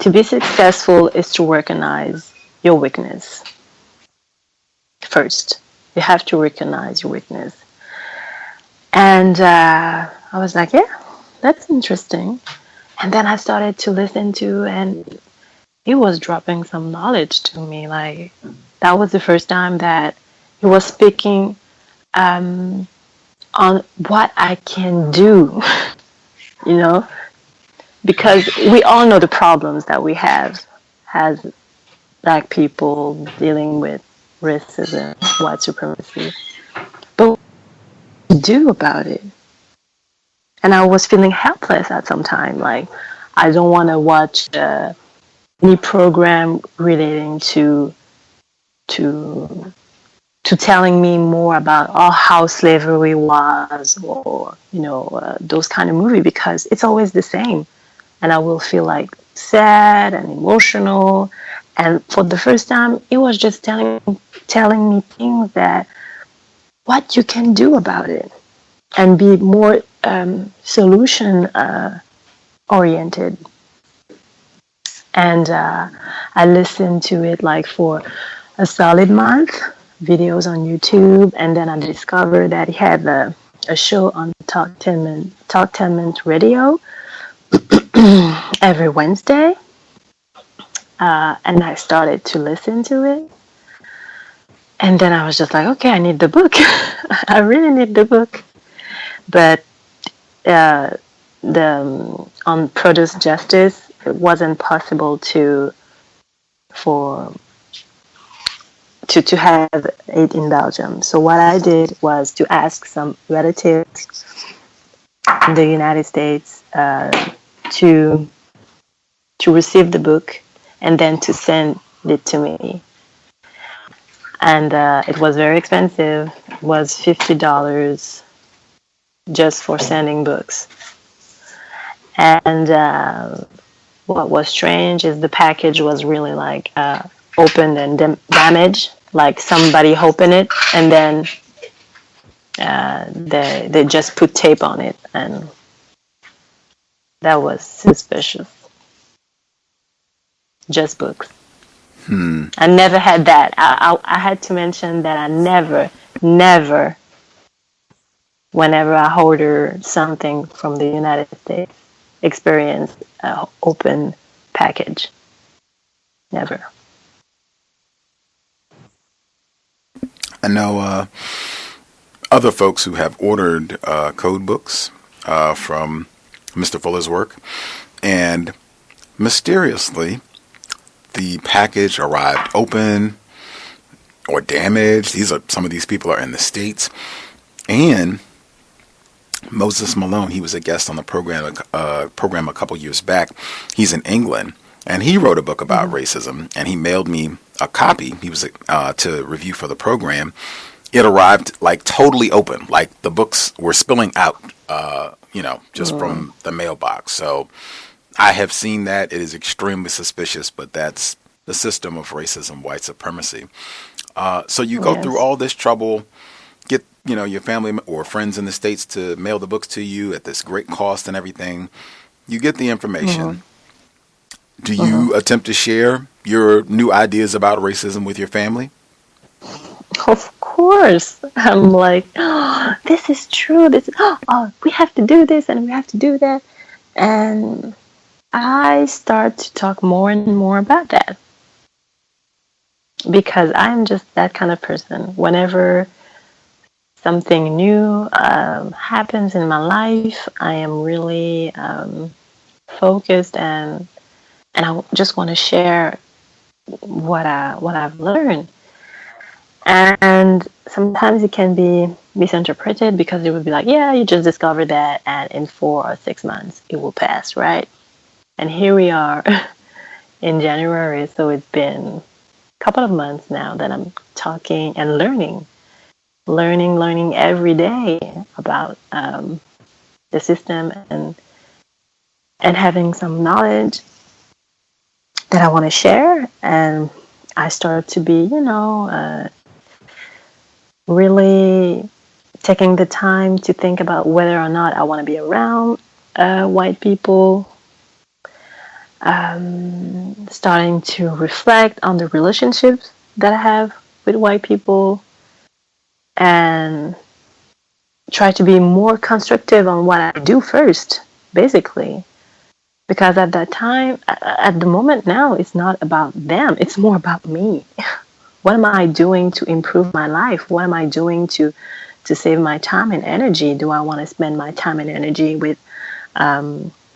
to be successful is to recognize your weakness first. You have to recognize your weakness. And I was like, yeah, that's interesting. And then I started to listen to and he was dropping some knowledge to me. Like, that was the first time that he was speaking on what I can do, you know, because we all know the problems that we have as Black people dealing with racism, white supremacy. But what do we do about it? And I was feeling helpless at some time. Like, I don't want to watch any program relating to to telling me more about how slavery was, or those kind of movie, because it's always the same, and I will feel like sad and emotional. And for the first time, it was just telling me things that what you can do about it, and be more solution oriented. And I listened to it like for a solid month, videos on YouTube, and then I discovered that he had a show on Talk 10 Minute Radio every Wednesday, and I started to listen to it. And then I was just like, okay, I need the book. I really need the book. But on Produce Justice, it wasn't possible to have it in Belgium. So what I did was to ask some relatives in the United States to receive the book and then to send it to me. And it was very expensive. It was $50 just for sending books. And what was strange is the package was really like opened and damaged, like somebody opened it and then they just put tape on it, and that was suspicious. Just books. I never had that. I had to mention that I never, whenever I order something from the United States, experienced an open package. Never. I know other folks who have ordered code books from Mr. Fuller's work, and mysteriously, the package arrived open or damaged. Some of these people are in the States. And Moses Malone, he was a guest on the program a couple years back. He's in England, and he wrote a book about racism, and he mailed me a copy. He was to review for the program. It arrived like totally open, like the books were spilling out, just from the mailbox. So I have seen that. It is extremely suspicious, but that's the system of racism, white supremacy. So you go through all this trouble, get your family or friends in the States to mail the books to you at this great cost and everything. You get the information. Do you attempt to share your new ideas about racism with your family? Of course. I'm like, this is true. We have to do this and we have to do that. And I start to talk more and more about that. Because I'm just that kind of person. Whenever something new happens in my life, I am really focused, and I just want to share what I've learned. And sometimes it can be misinterpreted, because it would be like, yeah, you just discovered that, and in 4 or 6 months it will pass, right? And here we are in January, so it's been a couple of months now that I'm talking and learning every day about the system, and having some knowledge that I want to share. And I started to be, really taking the time to think about whether or not I want to be around white people, starting to reflect on the relationships that I have with white people, and try to be more constructive on what I do first, basically. Because at that time, at the moment now, it's not about them. It's more about me. What am I doing to improve my life? What am I doing to save my time and energy? Do I want to spend my time and energy with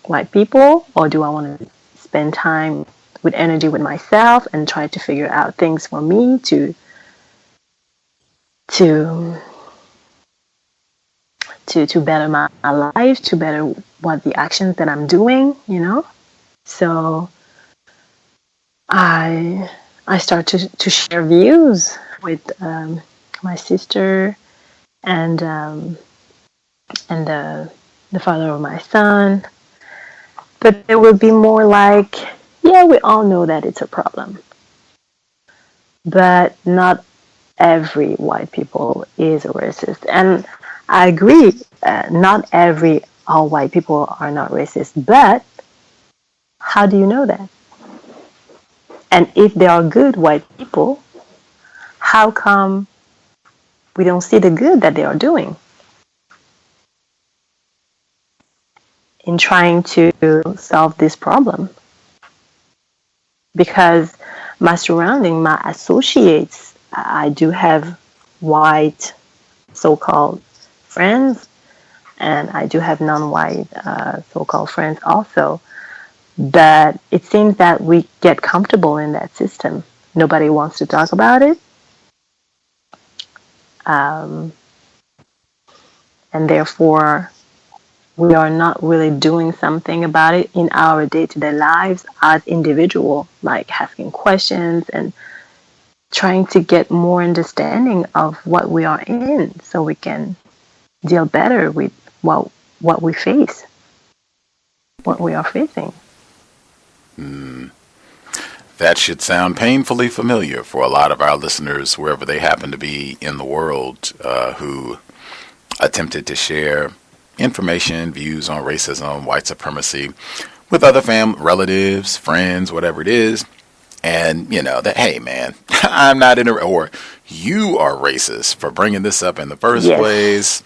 white people, or do I want to spend time with energy with myself and try to figure out things for me to to better my life, to better what the actions that I'm doing, you know? So I start to share views with my sister and the father of my son. But it would be more like, yeah, we all know that it's a problem, but not every white people is a racist. And I agree, not every all white people are not racist, but how do you know that? And if they are good white people, how come we don't see the good that they are doing in trying to solve this problem? Because my surrounding, my associates, I do have white so-called friends, and I do have non-white so-called friends also. But it seems that we get comfortable in that system. Nobody wants to talk about it. And therefore, we are not really doing something about it in our day-to-day lives as individuals, like asking questions and trying to get more understanding of what we are in so we can deal better with what we face, what we are facing. That should sound painfully familiar for a lot of our listeners, wherever they happen to be in the world, who attempted to share information, views on racism, white supremacy with other relatives, friends, whatever it is. And, you know, that, hey, man, I'm not or you are racist for bringing this up in the first place.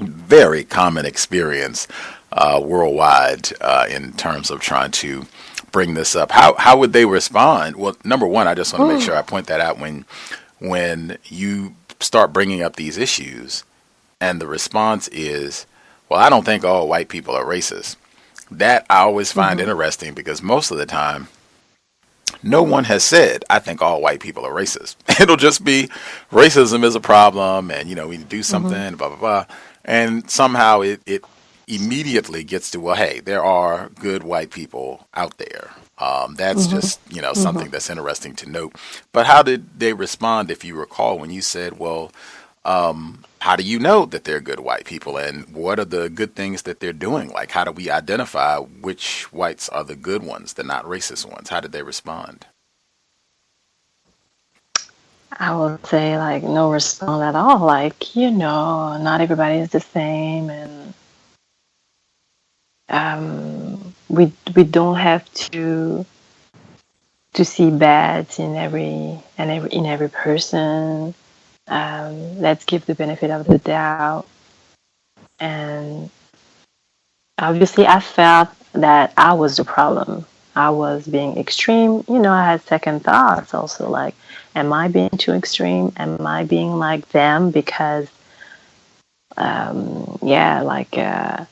Very common experience worldwide in terms of trying to bring this up. How would they respond? Well, number one, I just want to make sure I point that out when you start bringing up these issues and the response is, well, I don't think all white people are racist. That I always find interesting because most of the time, no one has said, I think all white people are racist. It'll just be racism is a problem and, you know, we need to do something, blah, blah, blah. And somehow it immediately gets to, well, hey, there are good white people out there. That's just, you know, something that's interesting to note. But how did they respond, if you recall, when you said, well, how do you know that they're good white people and what are the good things that they're doing? Like, how do we identify which whites are the good ones, the not racist ones? How did they respond? I would say like no response at all. Like, you know, not everybody is the same, and we don't have to see bad in every person. Let's give the benefit of the doubt. And obviously, I felt that I was the problem. I was being extreme. You know, I had second thoughts also, like, am I being too extreme? Am I being like them? Because, like a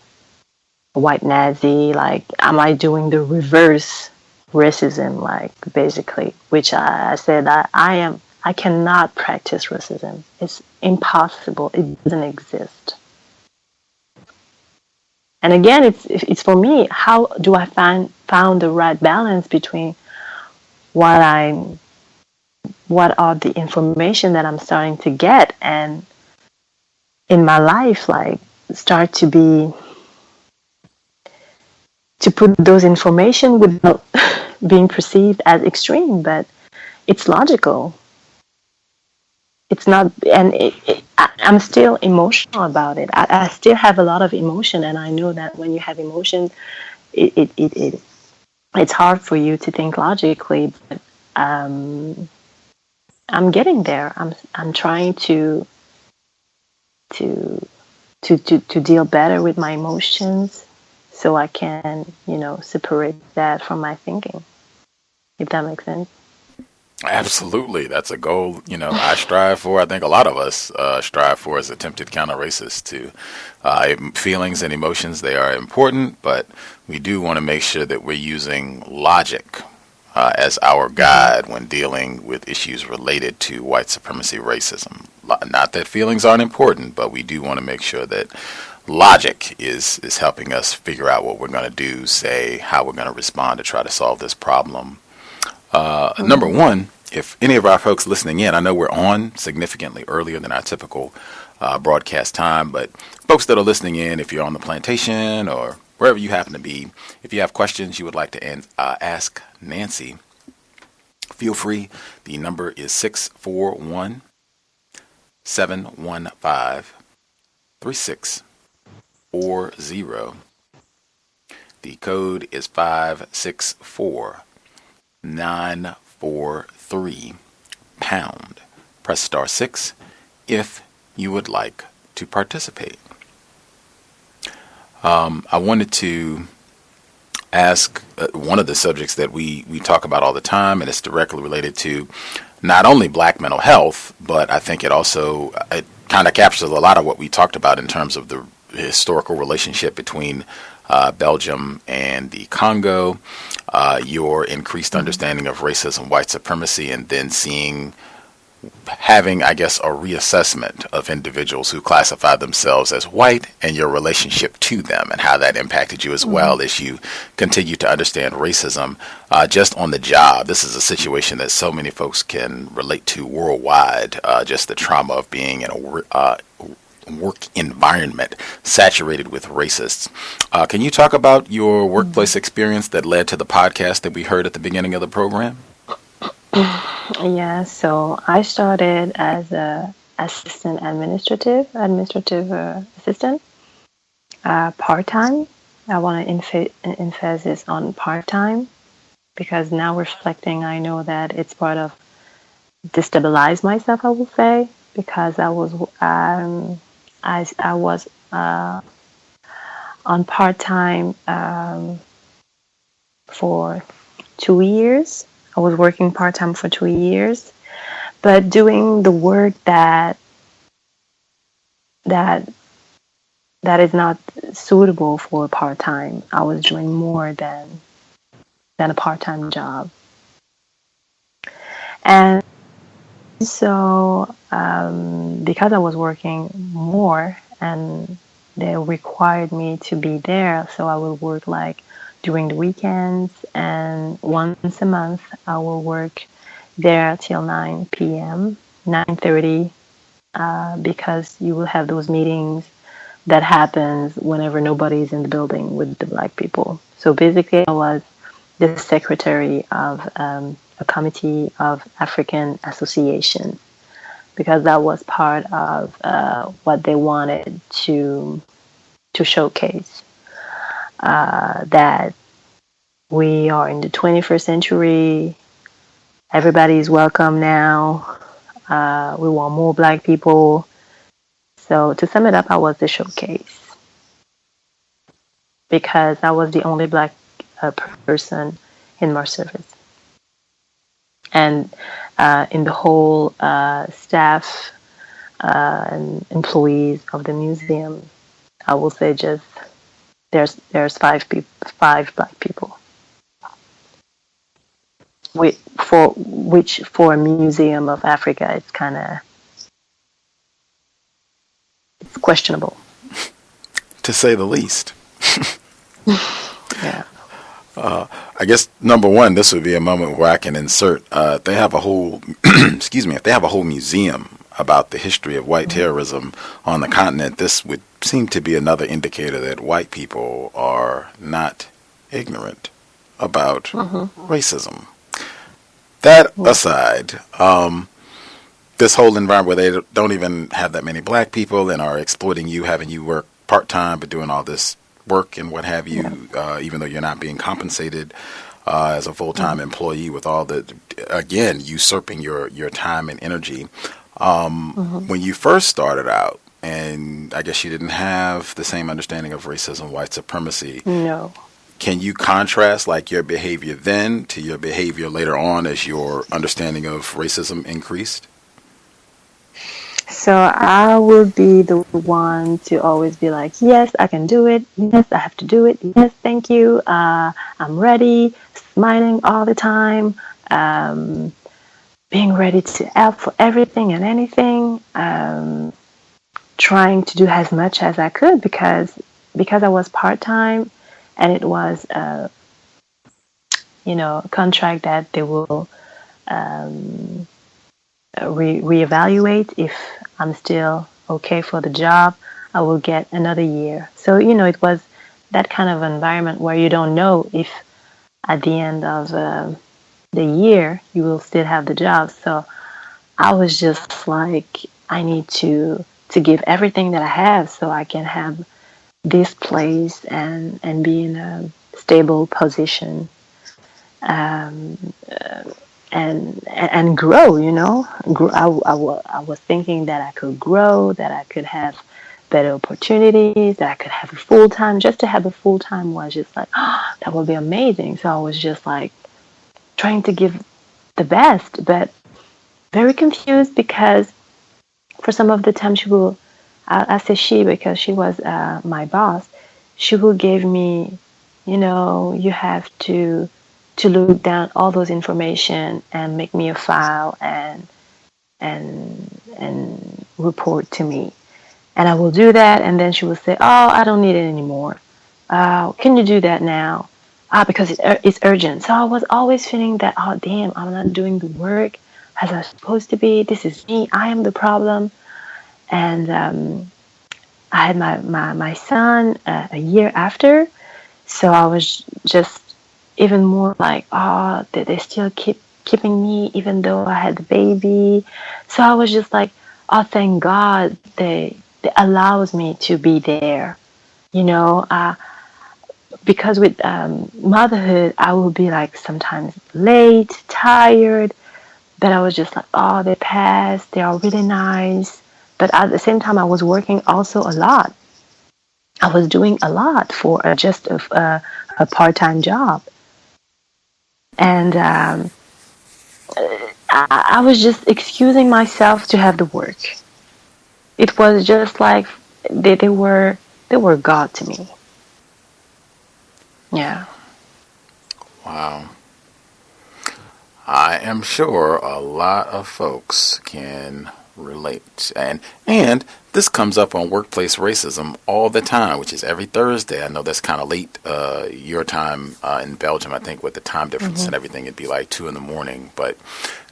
white Nazi, like, am I doing the reverse racism, like, basically, which I said that I cannot practice racism. It's impossible. It doesn't exist. And again, it's for me. How do I found the right balance between what are the information that I'm starting to get and in my life, like start to put those information without being perceived as extreme, but it's logical. It's not, and I'm still emotional about it. I still have a lot of emotion, and I know that when you have emotion, it's hard for you to think logically. But I'm getting there. I'm trying to deal better with my emotions, so I can, separate that from my thinking, if that makes sense. Absolutely. That's a goal, I strive for. I think a lot of us strive for as attempted counter-racists to feelings and emotions. They are important, but we do want to make sure that we're using logic as our guide when dealing with issues related to white supremacy racism. Not that feelings aren't important, but we do want to make sure that logic is helping us figure out what we're going to do, say, how we're going to respond to try to solve this problem. Number one, if any of our folks listening in, I know we're on significantly earlier than our typical broadcast time, but folks that are listening in, if you're on the plantation or wherever you happen to be, if you have questions you would like to ask Nancy, feel free. The number is 641-715-3640. The code is 564-943#. Press *6 if you would like to participate. I wanted to ask one of the subjects that we talk about all the time, and it's directly related to not only black mental health, but I think it kind of captures a lot of what we talked about in terms of the historical relationship between Belgium and the Congo, your increased understanding of racism, white supremacy, and then having, I guess, a reassessment of individuals who classify themselves as white and your relationship to them and how that impacted you as well as you continue to understand racism just on the job. This is a situation that so many folks can relate to worldwide, just the trauma of being in a work environment saturated with racists. Can you talk about your workplace experience that led to the podcast that we heard at the beginning of the program? Yeah, so I started as a administrative assistant, part-time. I want to emphasis on part-time because now reflecting, I know that it's part of destabilize myself, I will say, because I was on part-time for 2 years. I was working part-time for 2 years, but doing the work that is not suitable for part-time. I was doing more than a part-time job. And so because I was working more and they required me to be there, so I would work like during the weekends, and once a month I will work there till 9 p.m., 9:30, because you will have those meetings that happens whenever nobody's in the building with the black people. So basically I was the secretary of a committee of African association, because that was part of what they wanted to showcase. That we are in the 21st century, everybody is welcome now, we want more black people. So to sum it up, I was the showcase because I was the only black person in my service. And in the whole staff and employees of the museum, I will say just there's five black people. For a museum of Africa, it's kind of questionable, to say the least. Yeah. I guess number one, this would be a moment where I can insert. They have a whole, excuse me, if they have a whole museum about the history of white terrorism on the continent, this would seem to be another indicator that white people are not ignorant about racism. That aside, this whole environment where they don't even have that many black people and are exploiting you, having you work part-time but doing all this work and what have you, even though you're not being compensated as a full-time employee, with all the, again, usurping your time and energy. When you first started out and I guess you didn't have the same understanding of racism, white supremacy. No. Can you contrast like your behavior then to your behavior later on as your understanding of racism increased? So I would be the one to always be like, yes, I can do it. Yes, I have to do it. Yes, thank you. I'm ready. Smiling all the time. Being ready to help for everything and anything. Trying to do as much as I could because I was part-time, and it was a contract that they will reevaluate. If I'm still okay for the job, I will get another year. So it was that kind of environment where you don't know if at the end of the year you will still have the job. So I was just like, I need to give everything that I have so I can have this place and be in a stable position, and grow. I was thinking that I could grow, that I could have better opportunities, that I could have a full time. Just to have a full time was just like, oh, that would be amazing. So I was just like trying to give the best, but very confused because for some of the time she will, I say she because she was my boss, she will give me, you have to look down all those information and make me a file and report to me. And I will do that, and then she will say, oh, I don't need it anymore. Can you do that now? Because it's urgent. So I was always feeling that, oh, damn, I'm not doing the work as I'm supposed to be. This is me. I am the problem. And I had my son a year after. So I was just even more like, oh, they still keeping me even though I had the baby. So I was just like, oh, thank God they allows me to be there. Because with motherhood, I will be like sometimes late, tired, but I was just like, oh, they passed. They are really nice. But at the same time, I was working also a lot. I was doing a lot for just a part-time job. And I was just excusing myself to have the work. It was just like they were God to me. Yeah. Wow. I am sure a lot of folks can relate. And this comes up on workplace racism all the time, which is every Thursday. I know that's kind of late your time in Belgium. I think with the time difference and everything, it'd be like 2 a.m. But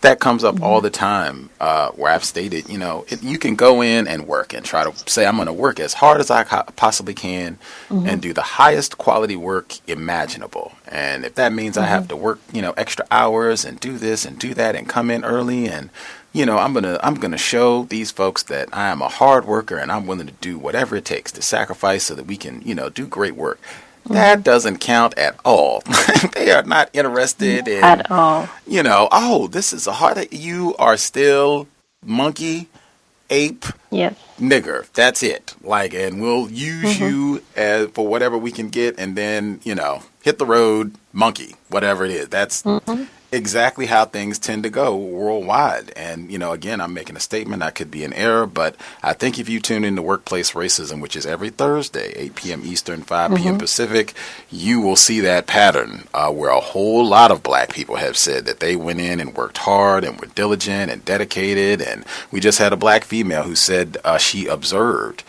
that comes up all the time where I've stated, you can go in and work and try to say, I'm going to work as hard as I possibly can and do the highest quality work imaginable. And if that means I have to work, extra hours and do this and do that and come in early and I'm gonna show these folks that I am a hard worker and I'm willing to do whatever it takes to sacrifice so that we can, do great work. That doesn't count at all. They are not interested in at all. Oh, this is a hard. You are still monkey, ape, yes, nigger. That's it. And we'll use you for whatever we can get, and then hit the road, monkey, whatever it is. That's exactly how things tend to go worldwide. And, again, I'm making a statement. I could be in error, but I think if you tune into Workplace Racism, which is every Thursday, 8 p.m. Eastern, 5 p.m. Pacific, you will see that pattern where a whole lot of black people have said that they went in and worked hard and were diligent and dedicated. And we just had a black female who said she observed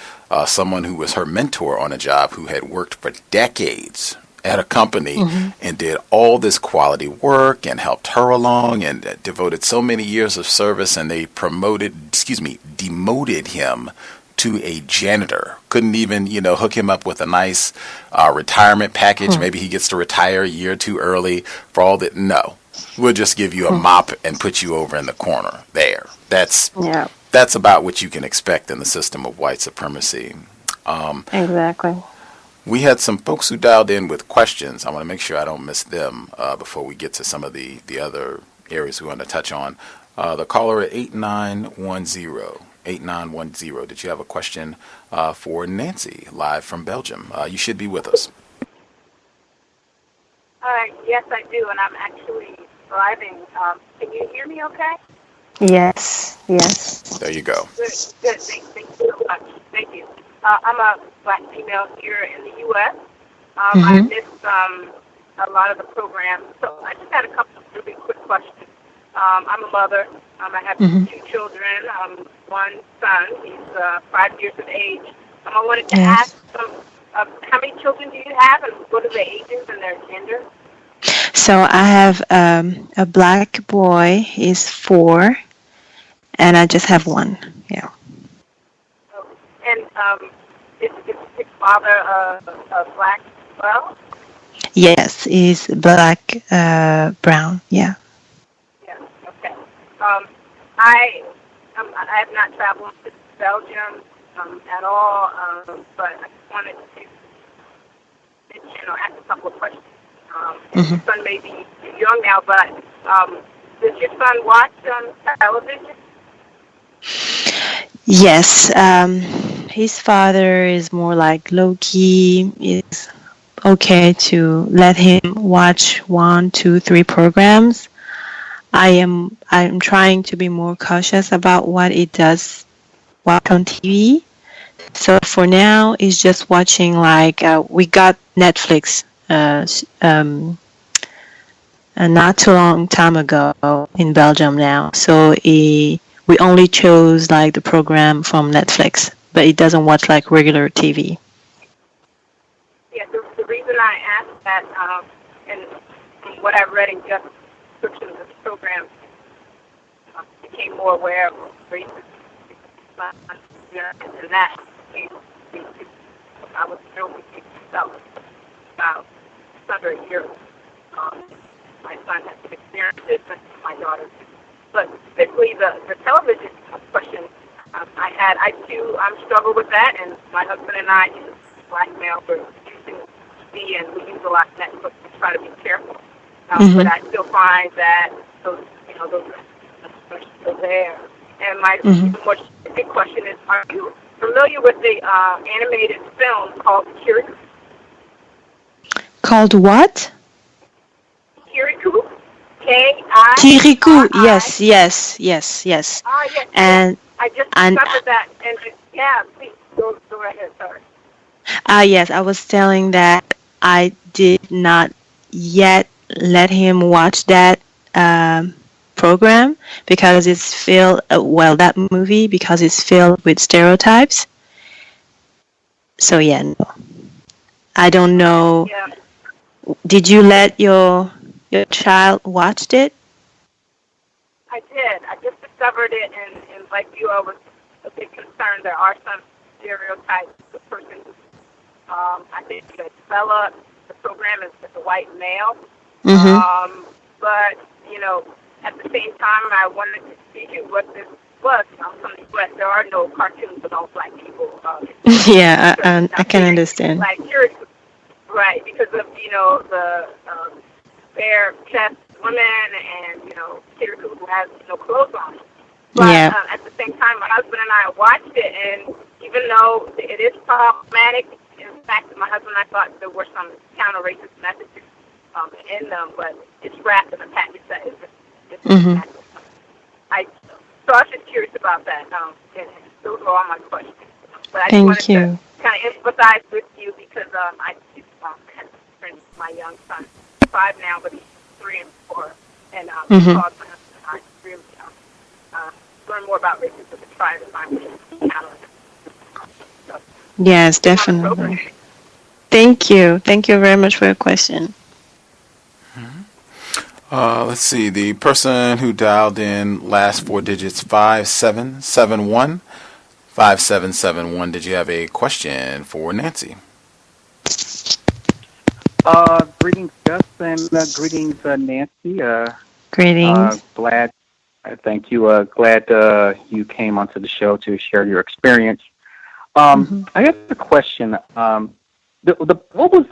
someone who was her mentor on a job who had worked for decades at a company and did all this quality work and helped her along and devoted so many years of service, and they demoted him to a janitor. Couldn't even, hook him up with a nice retirement package. Maybe he gets to retire a year or two early for all that. No, we'll just give you a mop and put you over in the corner there. That's about what you can expect in the system of white supremacy. Exactly. We had some folks who dialed in with questions. I want to make sure I don't miss them before we get to some of the other areas we want to touch on. The caller at 8910. 8910. Did you have a question for Nancy, live from Belgium? You should be with us. Yes, I do, and I'm actually driving. Can you hear me okay? Yes, yes. There you go. Good. Thank you so much. Thank you. I'm a black female here in the U.S. I missed a lot of the programs, so I just had a couple of really quick questions. I'm a mother. I have two children. One son. He's 5 years of age. I wanted to ask how many children do you have, and what are their ages and their gender? So I have a black boy. He's 4, and I just have one. Yeah. And is his father black as well? Yes, he's black, brown. Yeah. Yeah. Okay. I have not traveled to Belgium at all, but I just wanted to ask a couple of questions. Your son may be young now, but does your son watch television? Yes. His father is more like low-key. It's okay to let him watch 1, 2, 3 programs. I'm trying to be more cautious about what he does watch on TV. So for now, he's just watching we got Netflix not too long time ago in Belgium now. So we only chose the program from Netflix, but he doesn't watch regular TV. Yeah, the reason I asked that, and from what I've read in Gus description of this program, became more aware of racism and that. I was filming about under a year. My son has some experiences, and my daughter too. But specifically, the television question I'm struggle with that, and my husband and I use blackmail for using TV, and we use a lot of Netflix to try to be careful. But I still find that those are still there. And my more specific question is, are you familiar with the animated film called Kirikou? Called what? Kirikou. K-I. Kirikou. Yes. And I just discovered that, and please go right ahead. Sorry. Yes, I was telling that I did not yet let him watch that program because it's filled. That movie because it's filled with stereotypes. So no, I don't know. Yeah. Did you let your child watch it? I did. I just discovered it, and like you, I was a bit concerned. There are some stereotypes. The person who, I think, developed the program is a white male. But, at the same time, I wanted to see what this was. I'm from the U.S. There are no cartoons with all black people. Yeah, I can understand. Right, because of, the bare chest women and, Kirikou who has no clothes on. But at the same time, my husband and I watched it, and even though it is problematic, in fact, my husband and I thought there were some counter-racist messages in them, but it's wrapped in a package that is so I was just curious about that, and those are all my questions. But I just wanted to kind of empathize with you because I had my young son, 5 now, but he's 3 and 4, and I really learn more about racism and try to find ways to counter it. Yes, definitely. Thank you very much for your question. Let's see. The person who dialed in last 4 digits 5771. 5771. Did you have a question for Nancy? Greetings, Gus, and greetings, Nancy. Greetings. Glad. Thank you. Glad you came onto the show to share your experience. I got a question. What was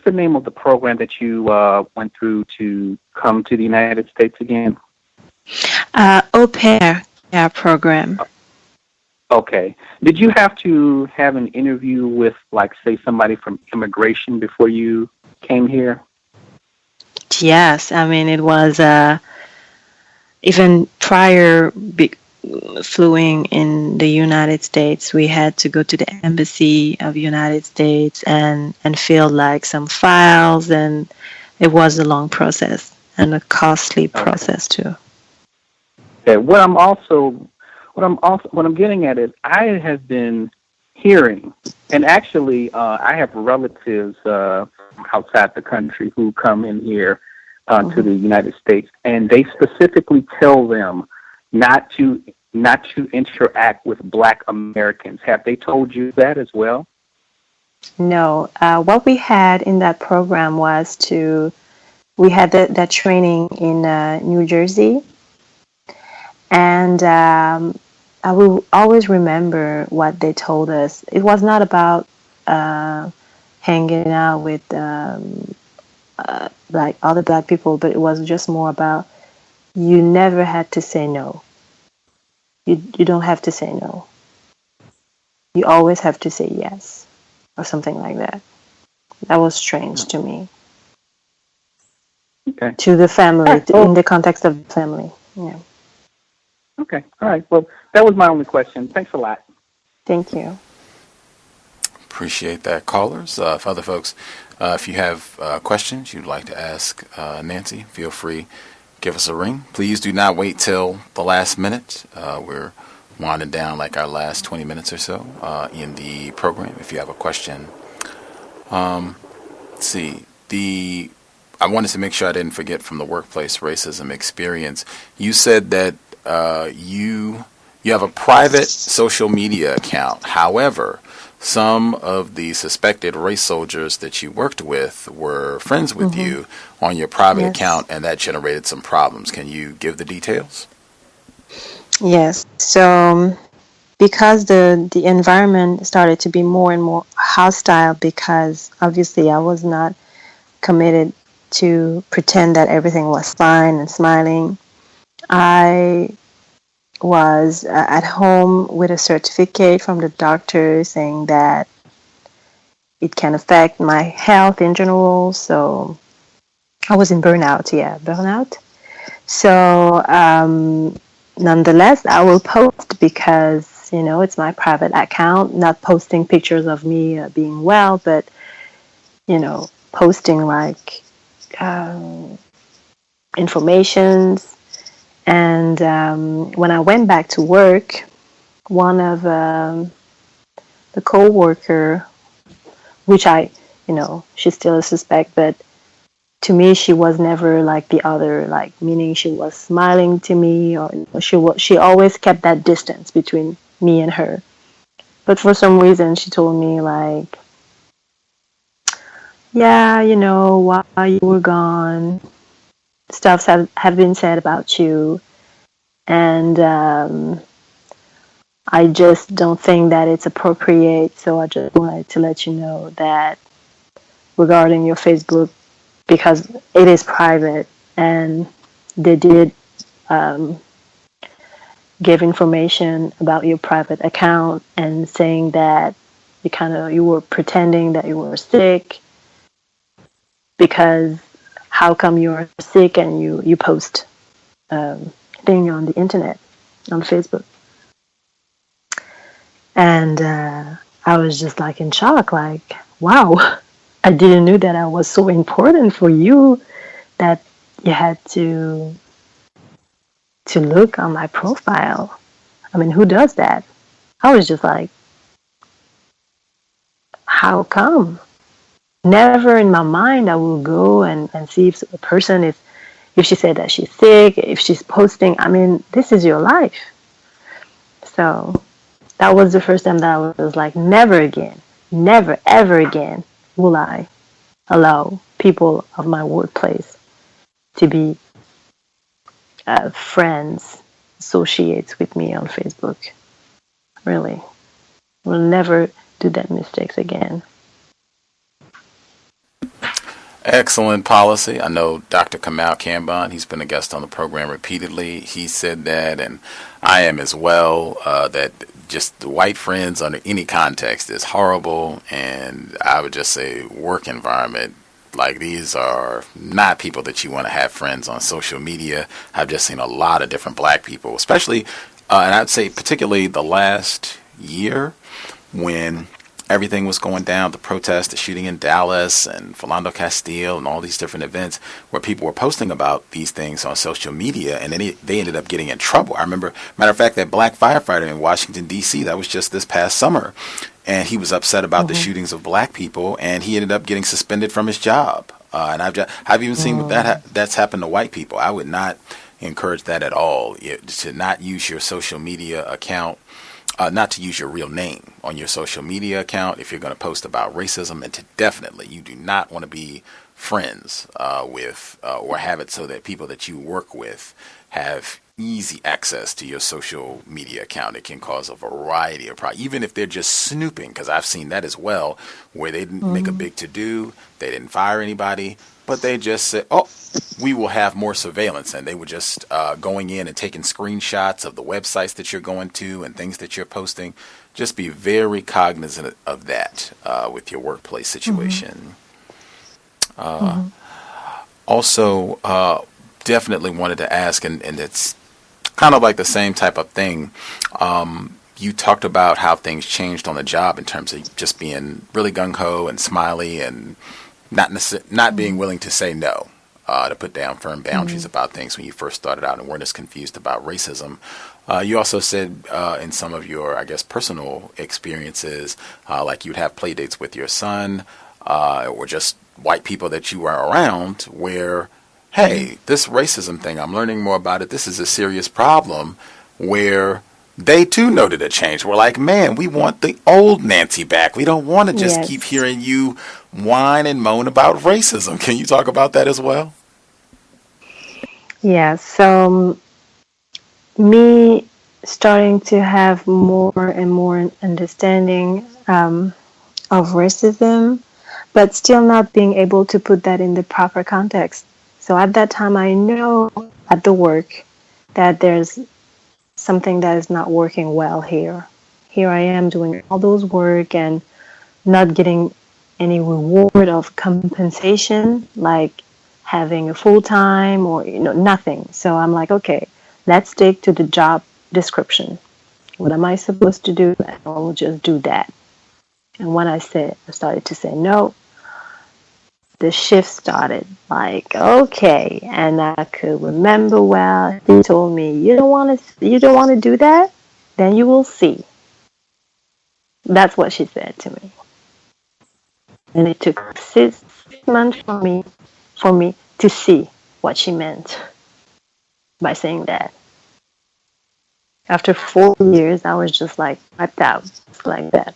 the name of the program that you went through to come to the United States again? Au pair program. Okay. Did you have to have an interview with, like, say, somebody from immigration before you came here? Yes, I mean, it was even prior fluing in the United States, we had to go to the embassy of the United States and fill like some files, and it was a long process and a costly process too. Okay. What I'm getting at is I have been hearing, and actually, I have relatives from outside the country who come in here to the United States, and they specifically tell them not to interact with Black Americans. Have they told you that as well? No, what we had in that program was we had that training in New Jersey, and I will always remember what they told us. It was not about hanging out with like other Black people, but it was just more about you never had to say no. You don't have to say no. You always have to say yes, or something like that. That was strange to me. Okay. To the family, in the context of the family. Yeah. Okay. All right. Well, that was my only question. Thanks a lot. Thank you. Appreciate that, callers. For other folks, if you have questions you'd like to ask Nancy, feel free, give us a ring. Please do not wait till the last minute. We're winding down like our last 20 minutes or so in the program. If you have a question, let's see. I wanted to make sure I didn't forget from the workplace racism experience. You said that you have a private social media account. However, some of the suspected race soldiers that you worked with were friends with you on your private account, and that generated some problems. Can you give the details? Yes. So because the environment started to be more and more hostile, because obviously I was not committed to pretend that everything was fine and smiling, I was at home with a certificate from the doctor saying that it can affect my health in general. So I was in burnout. So nonetheless, I will post because, it's my private account, not posting pictures of me being well, but, posting like informations. And when I went back to work, one of the co-worker, which she's still a suspect, but to me, she was never like the other, like meaning she was smiling to me, or she always kept that distance between me and her. But for some reason, she told me like, yeah, while you were gone, stuff have been said about you, and I just don't think that it's appropriate. So I just wanted to let you know that regarding your Facebook, because it is private, and they did give information about your private account and saying that you were pretending that you were sick, because how come you're sick and you post thing on the internet, on Facebook? And I was just like in shock, like, wow, I didn't know that I was so important for you that you had to look on my profile. I mean, who does that? I was just like, how come? Never in my mind I will go and see if a person is, if she said that she's sick, if she's posting. I mean, this is your life. So that was the first time that I was like, never again, never, ever again will I allow people of my workplace to be friends, associates with me on Facebook. Really. We'll never do that mistakes again. Excellent policy. I know Dr. Kamal Kambon, he's been a guest on the program repeatedly. He said that, and I am as well, that just the white friends under any context is horrible. And I would just say work environment, like these are not people that you want to have friends on social media. I've just seen a lot of different black people, especially, and I'd say particularly the last year when everything was going down, the protest, the shooting in Dallas and Philando Castile and all these different events where people were posting about these things on social media, and then they ended up getting in trouble. I remember, matter of fact, that black firefighter in Washington, D.C., that was just this past summer, and he was upset about the shootings of black people, and he ended up getting suspended from his job. And I've even seen that's happened to white people. I would not encourage that at all, to not use your social media account, not to use your real name on your social media account if you're going to post about racism, and to definitely, you do not want to be friends with or have it so that people that you work with have easy access to your social media account. It can cause a variety of problems, even if they're just snooping, because I've seen that as well, where they didn't make a big to-do, they didn't fire anybody, but they just said, oh, we will have more surveillance, and they were just going in and taking screenshots of the websites that you're going to and things that you're posting. Just be very cognizant of that with your workplace situation. Also, definitely wanted to ask, and it's kind of like the same type of thing. You talked about how things changed on the job in terms of just being really gung-ho and smiley and not being willing to say no, to put down firm boundaries about things when you first started out and weren't as confused about racism. You also said in some of your, I guess, personal experiences, like you'd have play dates with your son or just white people that you were around where, hey, this racism thing, I'm learning more about it. This is a serious problem, where they too noted a change. We're like, man, we want the old Nancy back. We don't want to just keep hearing you whine and moan about racism. Can you talk about that as well? Yeah, so me starting to have more and more understanding of racism, but still not being able to put that in the proper context. So at that time, I know at the work that there's something that is not working well here. Here I am doing all those work and not getting any reward of compensation, like having a full-time or nothing. So I'm like, okay, let's stick to the job description. What am I supposed to do? And I'll just do that. And when I started to say no, the shift started. Like, okay, and I could remember well. He told me, "You don't want to do that? Then you will see." That's what she said to me. And it took 6 months for me to see what she meant by saying that. After 4 years, I was just like wiped out, just like that.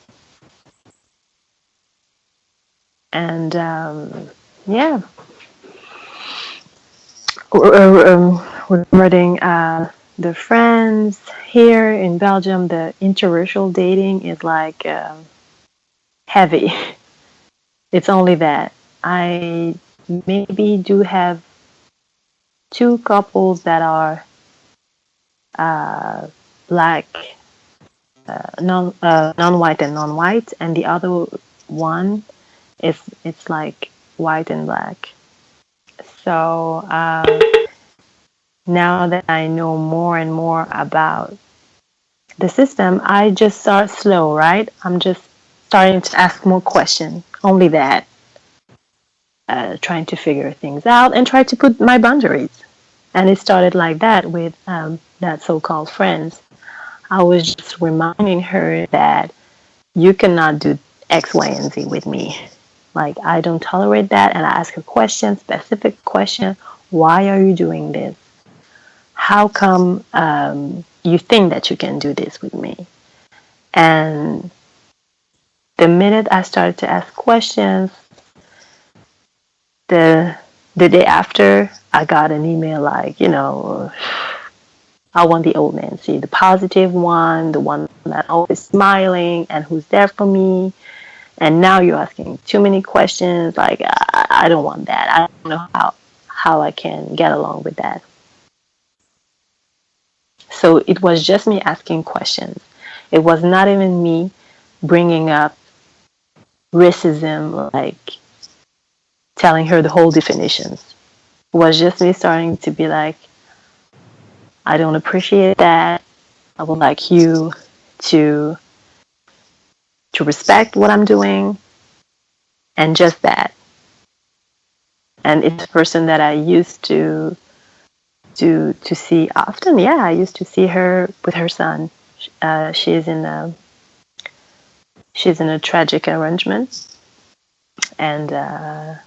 And yeah, regarding the friends here in Belgium, the interracial dating is like heavy. It's only that I maybe do have 2 couples that are black, non-white and non-white, and the other one it's like white and black. So now that I know more and more about the system, I just start slow, right? I'm just starting to ask more questions. Only that. Trying to figure things out and try to put my boundaries. And it started like that with that so-called friends. I was just reminding her that you cannot do X, Y, and Z with me. Like, I don't tolerate that. And I ask her questions, specific question. Why are you doing this? How come you think that you can do this with me? And the minute I started to ask questions, the day after, I got an email like, I want the old Nancy, the positive one, the one that's always smiling and who's there for me. And now you're asking too many questions. Like, I don't want that. I don't know how I can get along with that. So it was just me asking questions. It was not even me bringing up racism, like telling her the whole definitions. It was just me starting to be like, I don't appreciate that. I would like you to respect what I'm doing, and just that. And it's a person that I used to see often. Yeah, I used to see her with her son. She's in a tragic arrangement, and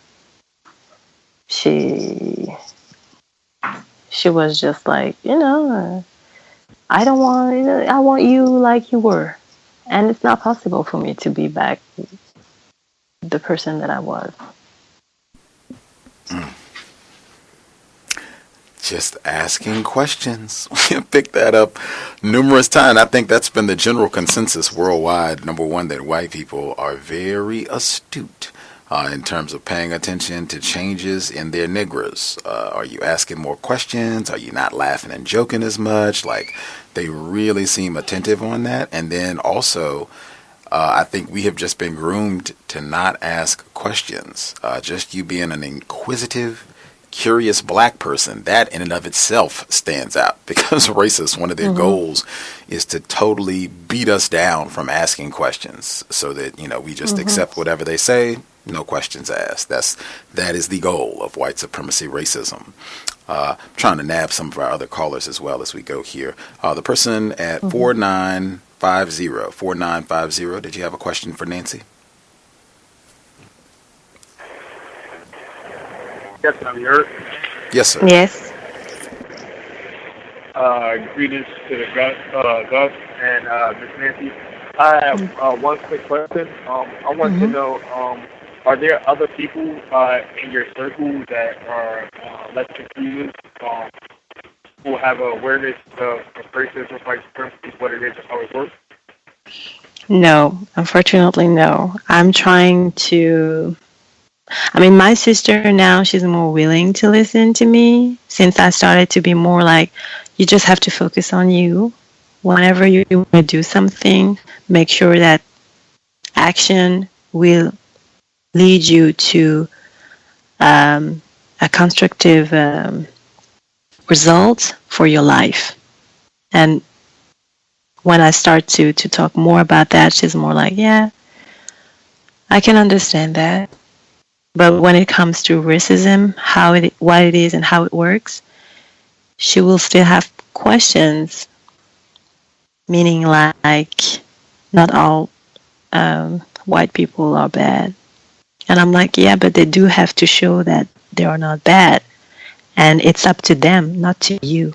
she was just like, I don't want, I want you like you were, and it's not possible for me to be back the person that I was. Just asking questions. We have picked that up numerous times. I think that's been the general consensus worldwide. Number one, that white people are very astute in terms of paying attention to changes in their Negroes. Are you asking more questions? Are you not laughing and joking as much? Like, they really seem attentive on that. And then also, I think we have just been groomed to not ask questions. Just you being an inquisitive, curious black person, that in and of itself stands out, because racists, one of their goals is to totally beat us down from asking questions, so that we just accept whatever they say, no questions asked. That is the goal of white supremacy racism. Trying to nab some of our other callers as well as we go here. The person at 4950, did you have a question for Nancy? Yes, I'm here. Yes, sir. Yes. Greetings to the Gus and Miss Nancy. I have one quick question. I want to know, are there other people in your circle that are less confused, who have awareness of racism, white supremacy, what it is, and how it works? No, unfortunately, no. I'm trying to. My sister now, she's more willing to listen to me, since I started to be more like, you just have to focus on you. Whenever you want to do something, make sure that action will lead you to a constructive result for your life. And when I start to talk more about that, she's more like, yeah, I can understand that. But when it comes to racism, what it is and how it works, she will still have questions. Meaning, like, not all white people are bad. And I'm like, yeah, but they do have to show that they are not bad. And it's up to them, not to you.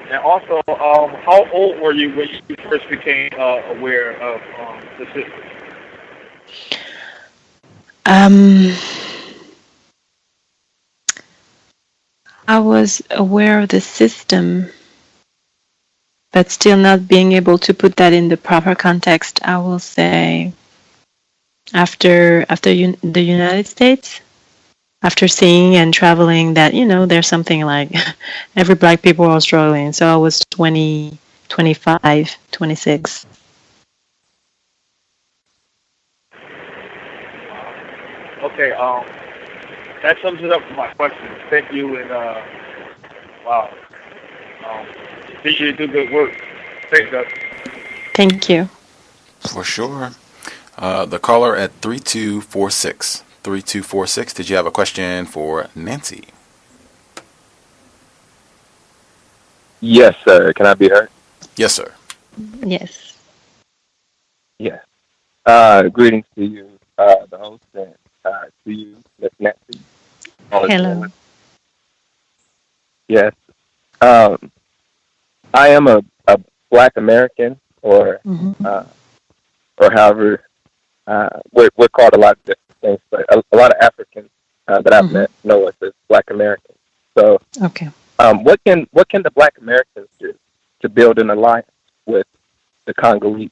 And also, how old were you when you first became aware of the system? I was aware of the system, but still not being able to put that in the proper context. I will say after the United States, after seeing and traveling that, there's something like every black people are struggling. So I was 20, 25, 26. Okay, that sums it up for my question. Thank you, and wow. Continue to do good work. Thanks, Gus. Thank you. For sure. The caller at 3246. 3246, did you have a question for Nancy? Yes, sir. Can I be heard? Yes, sir. Yes. Yes. Greetings to you, the host, and to you, Miss Nancy. Hello. Yes. I am a Black American, or however, we're called a lot of different things, but a lot of Africans that I've met know us as Black Americans. So, okay. What can the Black Americans do to build an alliance with the Congolese.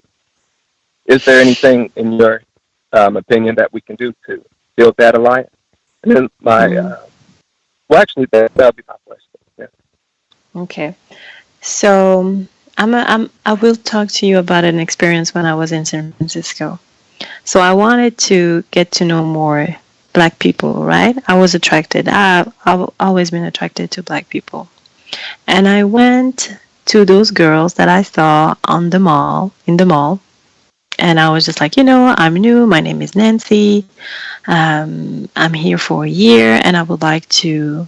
Is there anything, in your opinion, that we can do to build that alliance? And then well, actually, that'll be my question. Yeah. Okay. So I will talk to you about an experience when I was in San Francisco. So I wanted to get to know more Black people, right? I was attracted. I've always been attracted to Black people. And I went to those girls that I saw in the mall, and I was just like, I'm new. My name is Nancy. I'm here for a year, and I would like to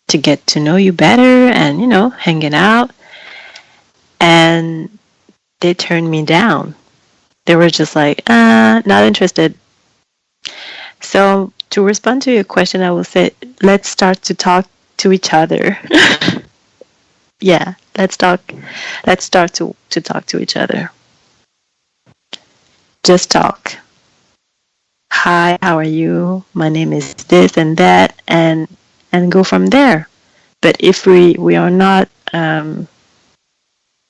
get to know you better, and hanging out. And they turned me down. They were just like, not interested. So to respond to your question, I will say, let's start to talk to each other. Yeah, let's start to talk to each other. Just talk. Hi, how are you? My name is this and that, and go from there. But if we are not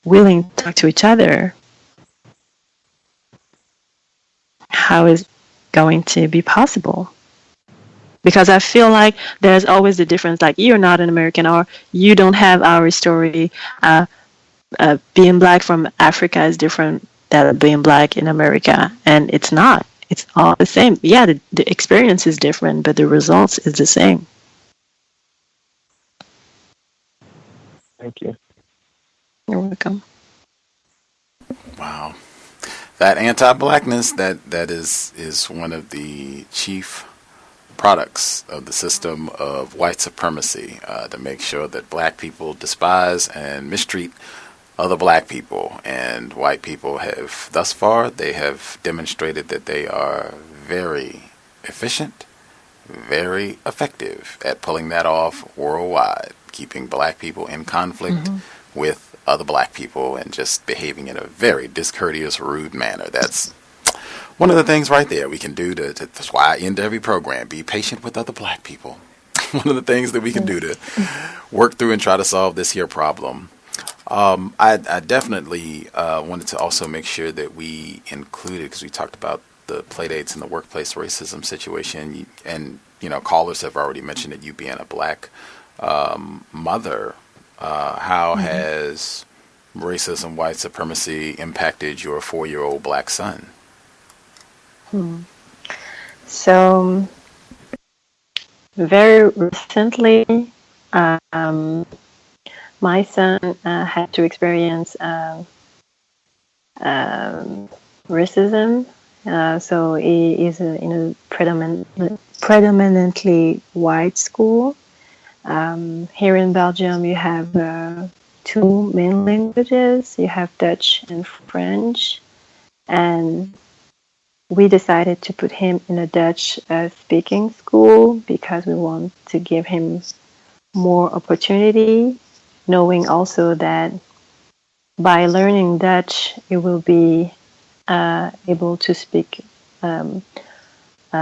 willing to talk to each other, how is going to be possible? Because I feel like there's always the difference, like you're not an American or you don't have our story. Being Black from Africa is different than being Black in America, and it's not. It's all the same. Yeah, the experience is different, but the results is the same. Thank you. You're welcome. Wow. That anti-Blackness, that is one of the chief products of the system of white supremacy, to make sure that Black people despise and mistreat other Black people. And white people have, thus far, they have demonstrated that they are very efficient, very effective at pulling that off worldwide, keeping Black people in conflict with other Black people and just behaving in a very discourteous, rude manner. That's one of the things right there we can do that's why I end every program, be patient with other Black people. One of the things that we can do to work through and try to solve this here problem. I definitely wanted to also make sure that we included, because we talked about the playdates and the workplace racism situation, and callers have already mentioned that you being a Black mother. How has racism, white supremacy impacted your 4-year-old Black son? So very recently, my son had to experience racism. So he is in a predominantly white school. Here in Belgium, you have 2 main languages. You have Dutch and French. And we decided to put him in a Dutch speaking school because we want to give him more opportunity, knowing also that by learning Dutch, he will be able to speak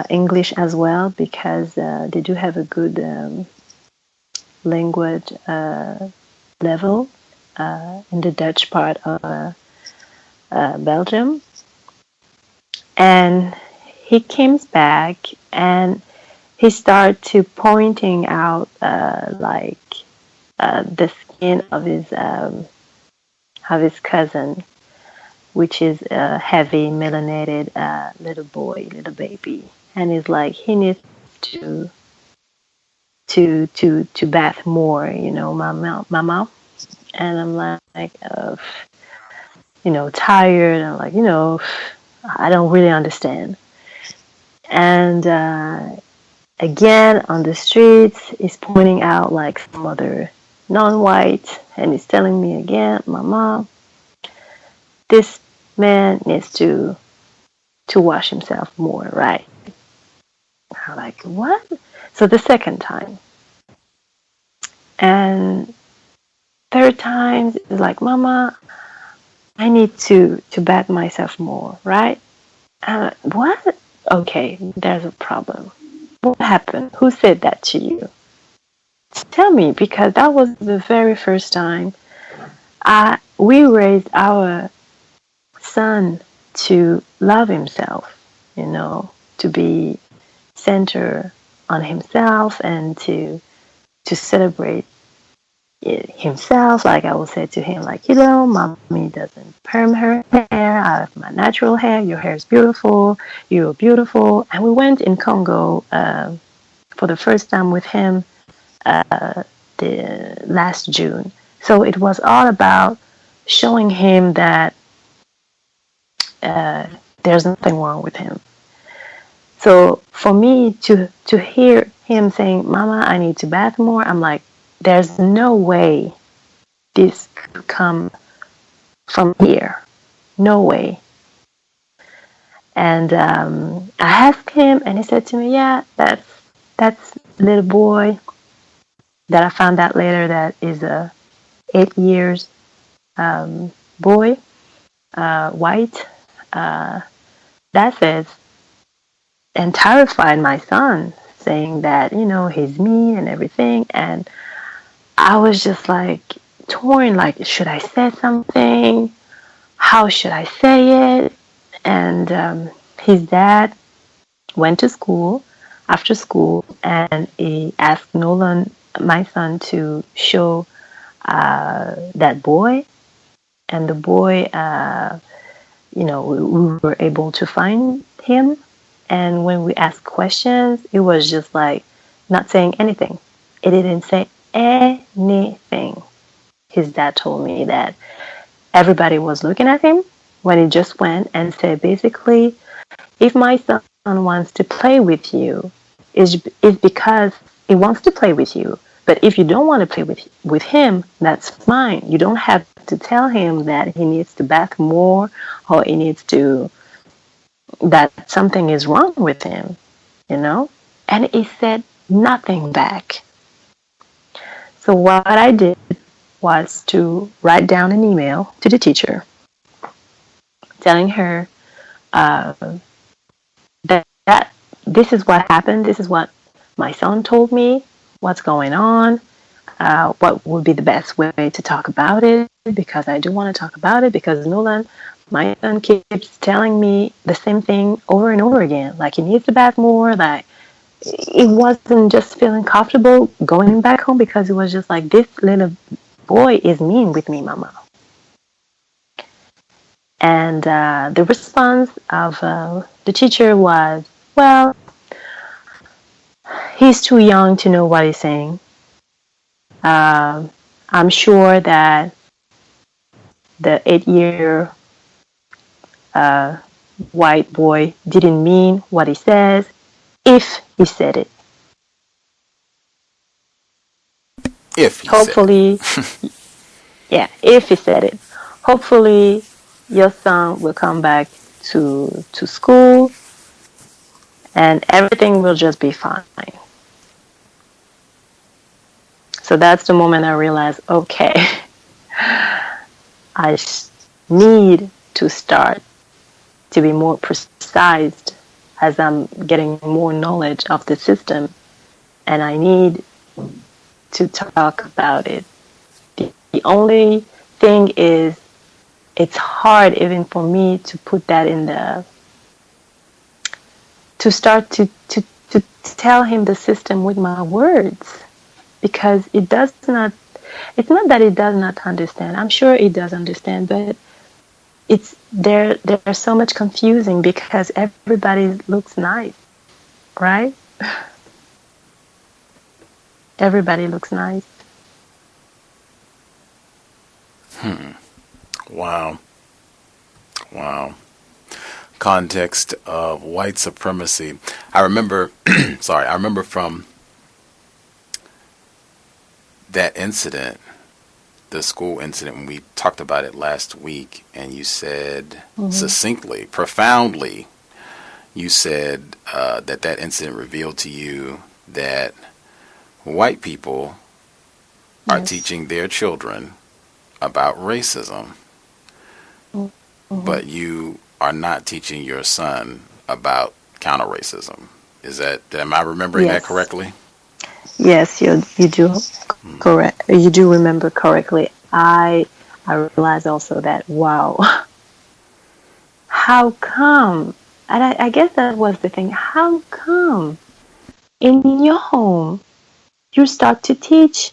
English as well, because they do have a good language level in the Dutch part of Belgium. And he came back and he started to pointing out the skin of his cousin, which is a heavy melanated little baby, and he's like, he needs to bath more, mama. And I'm like, tired. I'm like, I don't really understand. And again, on the streets, he's pointing out like some other non-white, and he's telling me again, Mama, this man needs to wash himself more, right? I'm like, what? So the second time. And third time, it's like, Mama, I need to bath myself more, right? What? Okay, there's a problem. What happened? Who said that to you? tell me, because that was the very first time we raised our son to love himself, to be center on himself and to celebrate himself. Like I will say to him, like, mommy doesn't perm her hair. I have my natural hair. Your hair is beautiful. You're beautiful. And we went in Congo for the first time with him the last June. So it was all about showing him that there's nothing wrong with him. So for me to hear him saying, "Mama, I need to bath more," I'm like, there's no way this could come from here. No way. And I asked him, and he said to me, "Yeah, that's little boy that I found out later that is a 8 years boy, white." That says, and terrified my son, saying that he's mean and everything. And I was just like torn, like, should I say something? How should I say it? And his dad went to school after school, and he asked Nolan, my son, to show that boy. And the boy, we were able to find him. And when we asked questions, it was just like not saying anything. It didn't say anything. His dad told me that everybody was looking at him when he just went and said, basically, if my son wants to play with you, it's because he wants to play with you. But if you don't want to play with him, that's fine. You don't have to tell him that he needs to bath more or that something is wrong with him, And he said nothing back. So what I did was to write down an email to the teacher telling her that this is what happened, this is what my son told me, what's going on, what would be the best way to talk about it, because I do want to talk about it, because Nolan, my son, keeps telling me the same thing over and over again, like he needs to bath more, like he wasn't just feeling comfortable going back home because it was just like, this little boy is mean with me, Mama. And the response of the teacher was, well, he's too young to know what he's saying. I'm sure that the 8-year white boy didn't mean what he says if he said it. If he Hopefully, said it. yeah, if he said it. Hopefully, your son will come back to school and everything will just be fine. So that's the moment I realized, okay, I need to start to be more precise as I'm getting more knowledge of the system, and I need to talk about it. The only thing is, it's hard even for me to put that to start to tell him the system with my words, because it's not that it does not understand. I'm sure it does understand, but there's so much confusing because everybody looks nice, right? Everybody looks nice. Wow. Context of white supremacy. I remember from that incident, the school incident, when we talked about it last week, and you said succinctly, profoundly, you said that incident revealed to you that white people are teaching their children about racism, but you are not teaching your son about counter-racism. Am I remembering that correctly? Yes, you do correct. You do remember correctly. I realize also that wow, how come? And I guess that was the thing. How come in your home you start to teach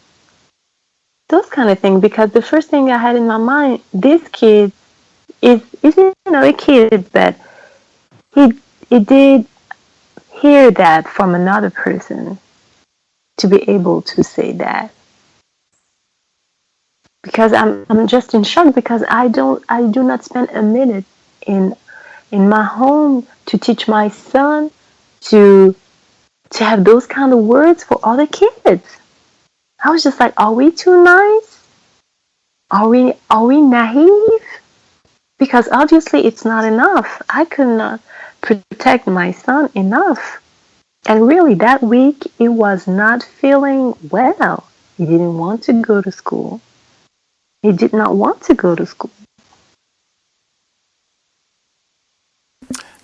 those kind of things? Because the first thing I had in my mind, this kid is a kid, but he he did hear that from another person to be able to say that. Because I'm just in shock because I do not spend a minute in my home to teach my son to have those kind of words for other kids. I was just like, are we too nice? Are we naive? Because obviously it's not enough. I could not protect my son enough. And really that week he was not feeling well. He didn't want to go to school. He did not want to go to school.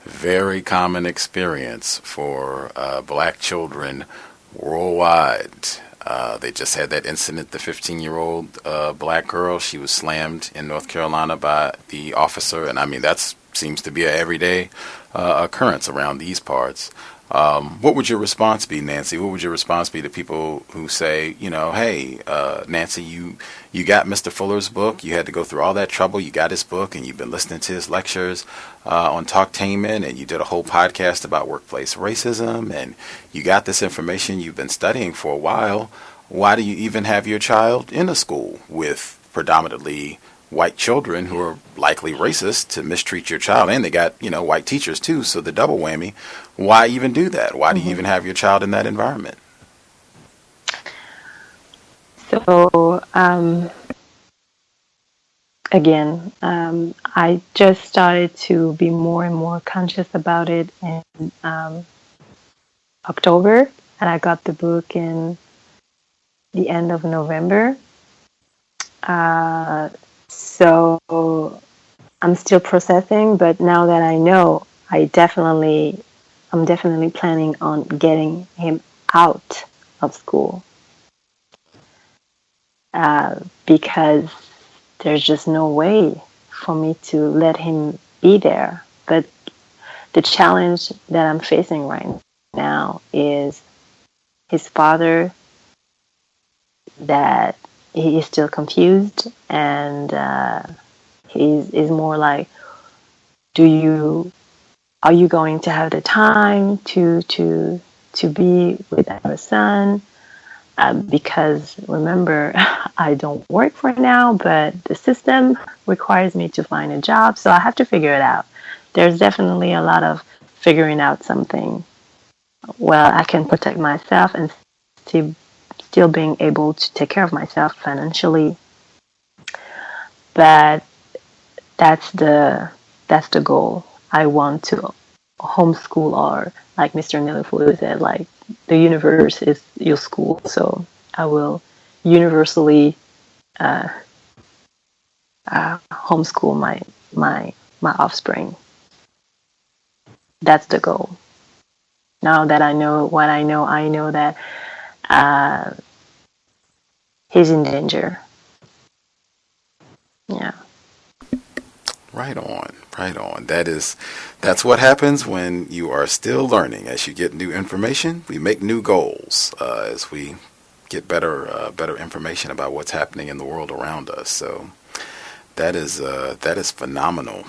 Very common experience for black children worldwide. They just had that incident, the 15-year-old black girl. She was slammed in North Carolina by the officer. And I mean, that seems to be an everyday occurrence around these parts. What would your response be, Nancy? What would your response be to people who say, hey, Nancy, you got Mr. Fuller's book. You had to go through all that trouble. You got his book, and you've been listening to his lectures on Talktainment, and you did a whole podcast about workplace racism, and you got this information you've been studying for a while. Why do you even have your child in a school with predominantly white children who are likely racist to mistreat your child? And they got, white teachers too, so the double whammy. Why even do that? Why do you even have your child in that environment? So, again, I just started to be more and more conscious about it in October, and I got the book in the end of November. So I'm still processing, but now that I know, I'm definitely planning on getting him out of school. Because there's just no way for me to let him be there. But the challenge that I'm facing right now is his father, that he is still confused, and he's more like, are you going to have the time to be with our son? Because remember, I don't work for now, but the system requires me to find a job, so I have to figure it out. There's definitely a lot of figuring out something. Well, I can protect myself and still being able to take care of myself financially. But that's the goal. I want to homeschool, or like Mr. Neely Fuller said, like the universe is your school. So I will universally homeschool my offspring. That's the goal. Now that I know what I know that he's in danger. Yeah. Right on. That's what happens when you are still learning. As you get new information, we make new goals as we get better information about what's happening in the world around us. So that is phenomenal.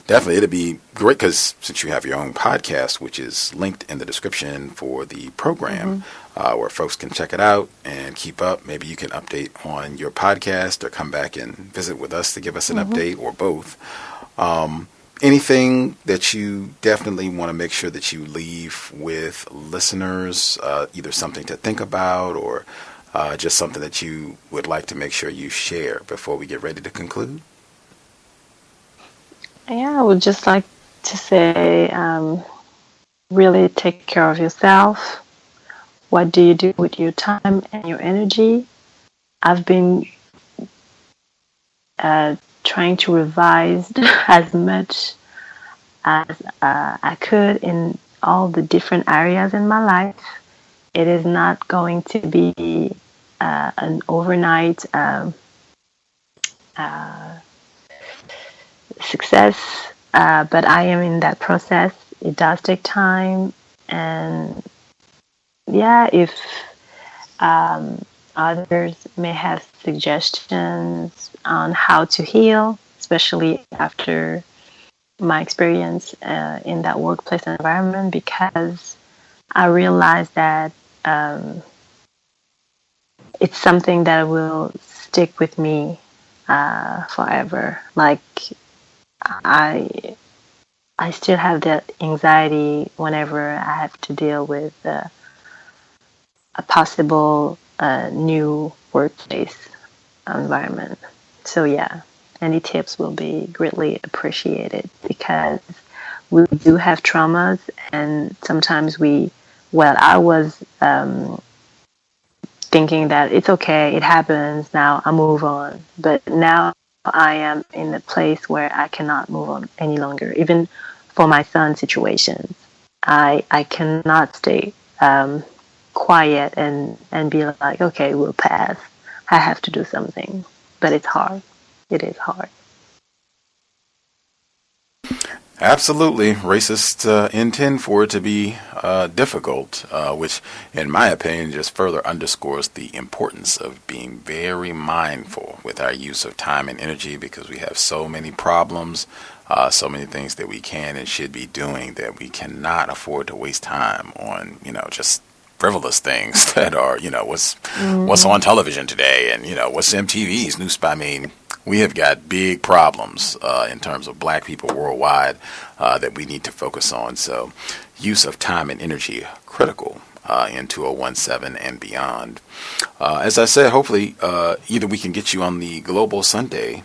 Definitely, it'd be great because since you have your own podcast, which is linked in the description for the program, where folks can check it out and keep up. Maybe you can update on your podcast or come back and visit with us to give us an update, or both. Anything that you definitely want to make sure that you leave with listeners, either something to think about or just something that you would like to make sure you share before we get ready to conclude? Yeah, I would just like to say, really take care of yourself. What do you do with your time and your energy? I've been trying to revise as much as I could in all the different areas in my life. it is not going to be an overnight success, but I am in that process. It does take time, and yeah, if others may have suggestions on how to heal, especially after my experience in that workplace environment, because I realized that it's something that will stick with me forever. Like I still have that anxiety whenever I have to deal with a possible new workplace environment. So yeah, any tips will be greatly appreciated, because we do have traumas, and sometimes I was thinking that it's okay, it happens, now I move on. But now I am in a place where I cannot move on any longer. Even for my son's situation, I cannot stay quiet and be like, okay, we'll pass. I have to do something. But it's hard. It is hard. Absolutely. Racists intend for it to be difficult, which, in my opinion, just further underscores the importance of being very mindful with our use of time and energy, because we have so many problems, so many things that we can and should be doing, that we cannot afford to waste time on, just frivolous things that are, what's on television today, and, what's MTV's new spy. I mean, we have got big problems in terms of black people worldwide that we need to focus on. So use of time and energy critical in 2017 and beyond. As I said, hopefully either we can get you on the Global Sunday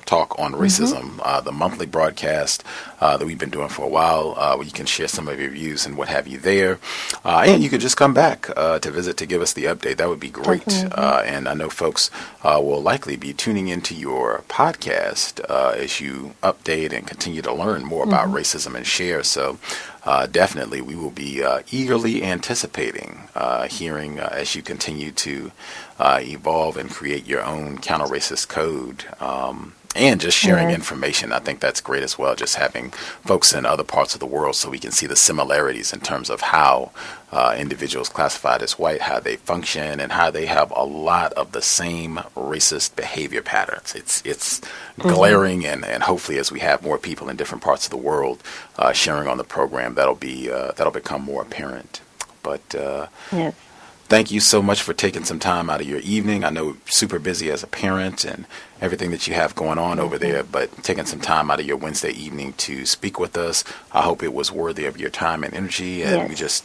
Talk on Racism, the monthly broadcast that we've been doing for a while, where you can share some of your views and what have you there. And you could just come back to visit to give us the update. That would be great. And I know folks will likely be tuning into your podcast as you update and continue to learn more about racism and share. So definitely we will be eagerly anticipating hearing as you continue to evolve and create your own counter-racist code. And just sharing information. I think that's great as well, just having folks in other parts of the world so we can see the similarities in terms of how individuals classified as white, how they function, and how they have a lot of the same racist behavior patterns. It's glaring, and hopefully as we have more people in different parts of the world sharing on the program, that'll become more apparent. But thank you so much for taking some time out of your evening. I know you're super busy as a parent and everything that you have going on over there, but taking some time out of your Wednesday evening to speak with us. I hope it was worthy of your time and energy, and we just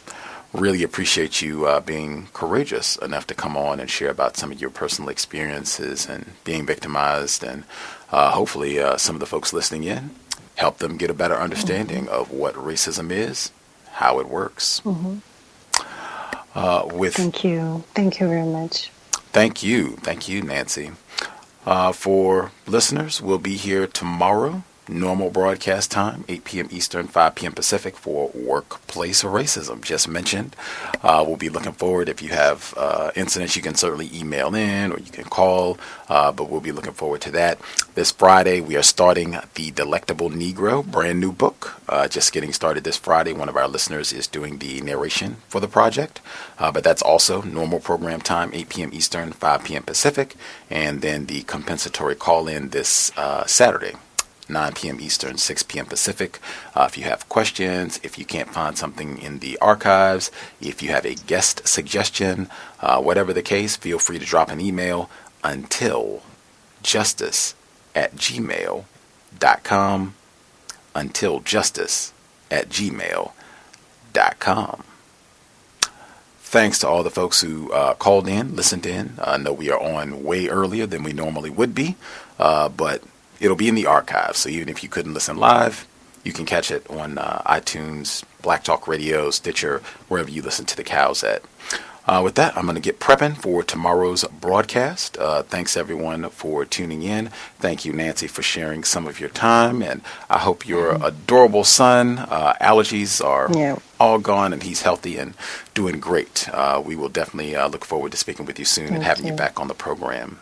really appreciate you being courageous enough to come on and share about some of your personal experiences and being victimized, and hopefully some of the folks listening in help them get a better understanding of what racism is, how it works. Thank you very much. Thank you, Nancy. For listeners, we'll be here tomorrow, normal broadcast time, 8 p.m. Eastern, 5 p.m. Pacific, for Workplace Racism, just mentioned. We'll be looking forward. If you have incidents, you can certainly email in or you can call, but we'll be looking forward to that. This Friday, we are starting The Delectable Negro, brand new book, just getting started this Friday. One of our listeners is doing the narration for the project, but that's also normal program time, 8 p.m. Eastern, 5 p.m. Pacific, and then the compensatory call-in this Saturday, 9 p.m. Eastern, 6 p.m. Pacific. If you have questions, if you can't find something in the archives, if you have a guest suggestion, whatever the case, feel free to drop an email untiljustice@gmail.com. untiljustice@gmail.com. Thanks to all the folks who called in, listened in. I know we are on way earlier than we normally would be, but it'll be in the archives. So even if you couldn't listen live, you can catch it on iTunes, Black Talk Radio, Stitcher, wherever you listen to the cows at. With that, I'm going to get prepping for tomorrow's broadcast. Thanks, everyone, for tuning in. Thank you, Nancy, for sharing some of your time. And I hope your adorable son, allergies are all gone, and he's healthy and doing great. We will definitely look forward to speaking with you soon and having you back on the program.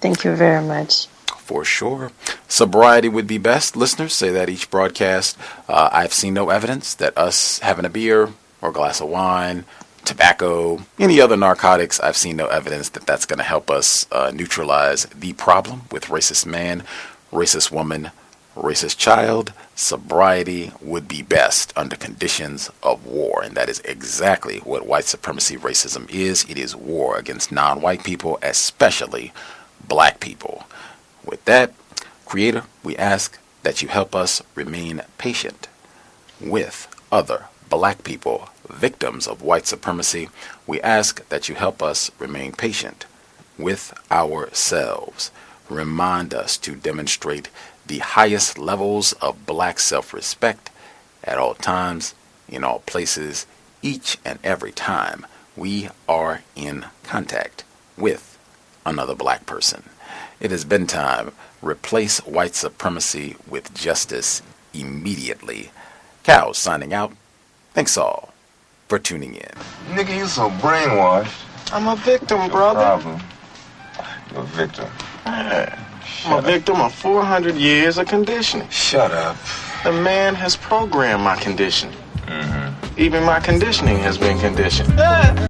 Thank you very much. For sure. Sobriety would be best. Listeners, say that each broadcast. I've seen no evidence that us having a beer or a glass of wine, tobacco, any other narcotics, I've seen no evidence that that's going to help us neutralize the problem with racist man, racist woman, racist child. Sobriety would be best under conditions of war, and that is exactly what white supremacy racism is. It is war against non-white people, especially black people. With that, Creator, we ask that you help us remain patient with other black people, victims of white supremacy. We ask that you help us remain patient with ourselves. Remind us to demonstrate the highest levels of black self-respect at all times, in all places, each and every time we are in contact with another black person. It has been time. Replace white supremacy with justice immediately. Cows signing out. Thanks all for tuning in. Nigga, you so brainwashed. I'm a victim, brother. Problem. You're a victim. I'm a victim of 400 years of conditioning. Shut up. The man has programmed my conditioning. Even my conditioning has been conditioned.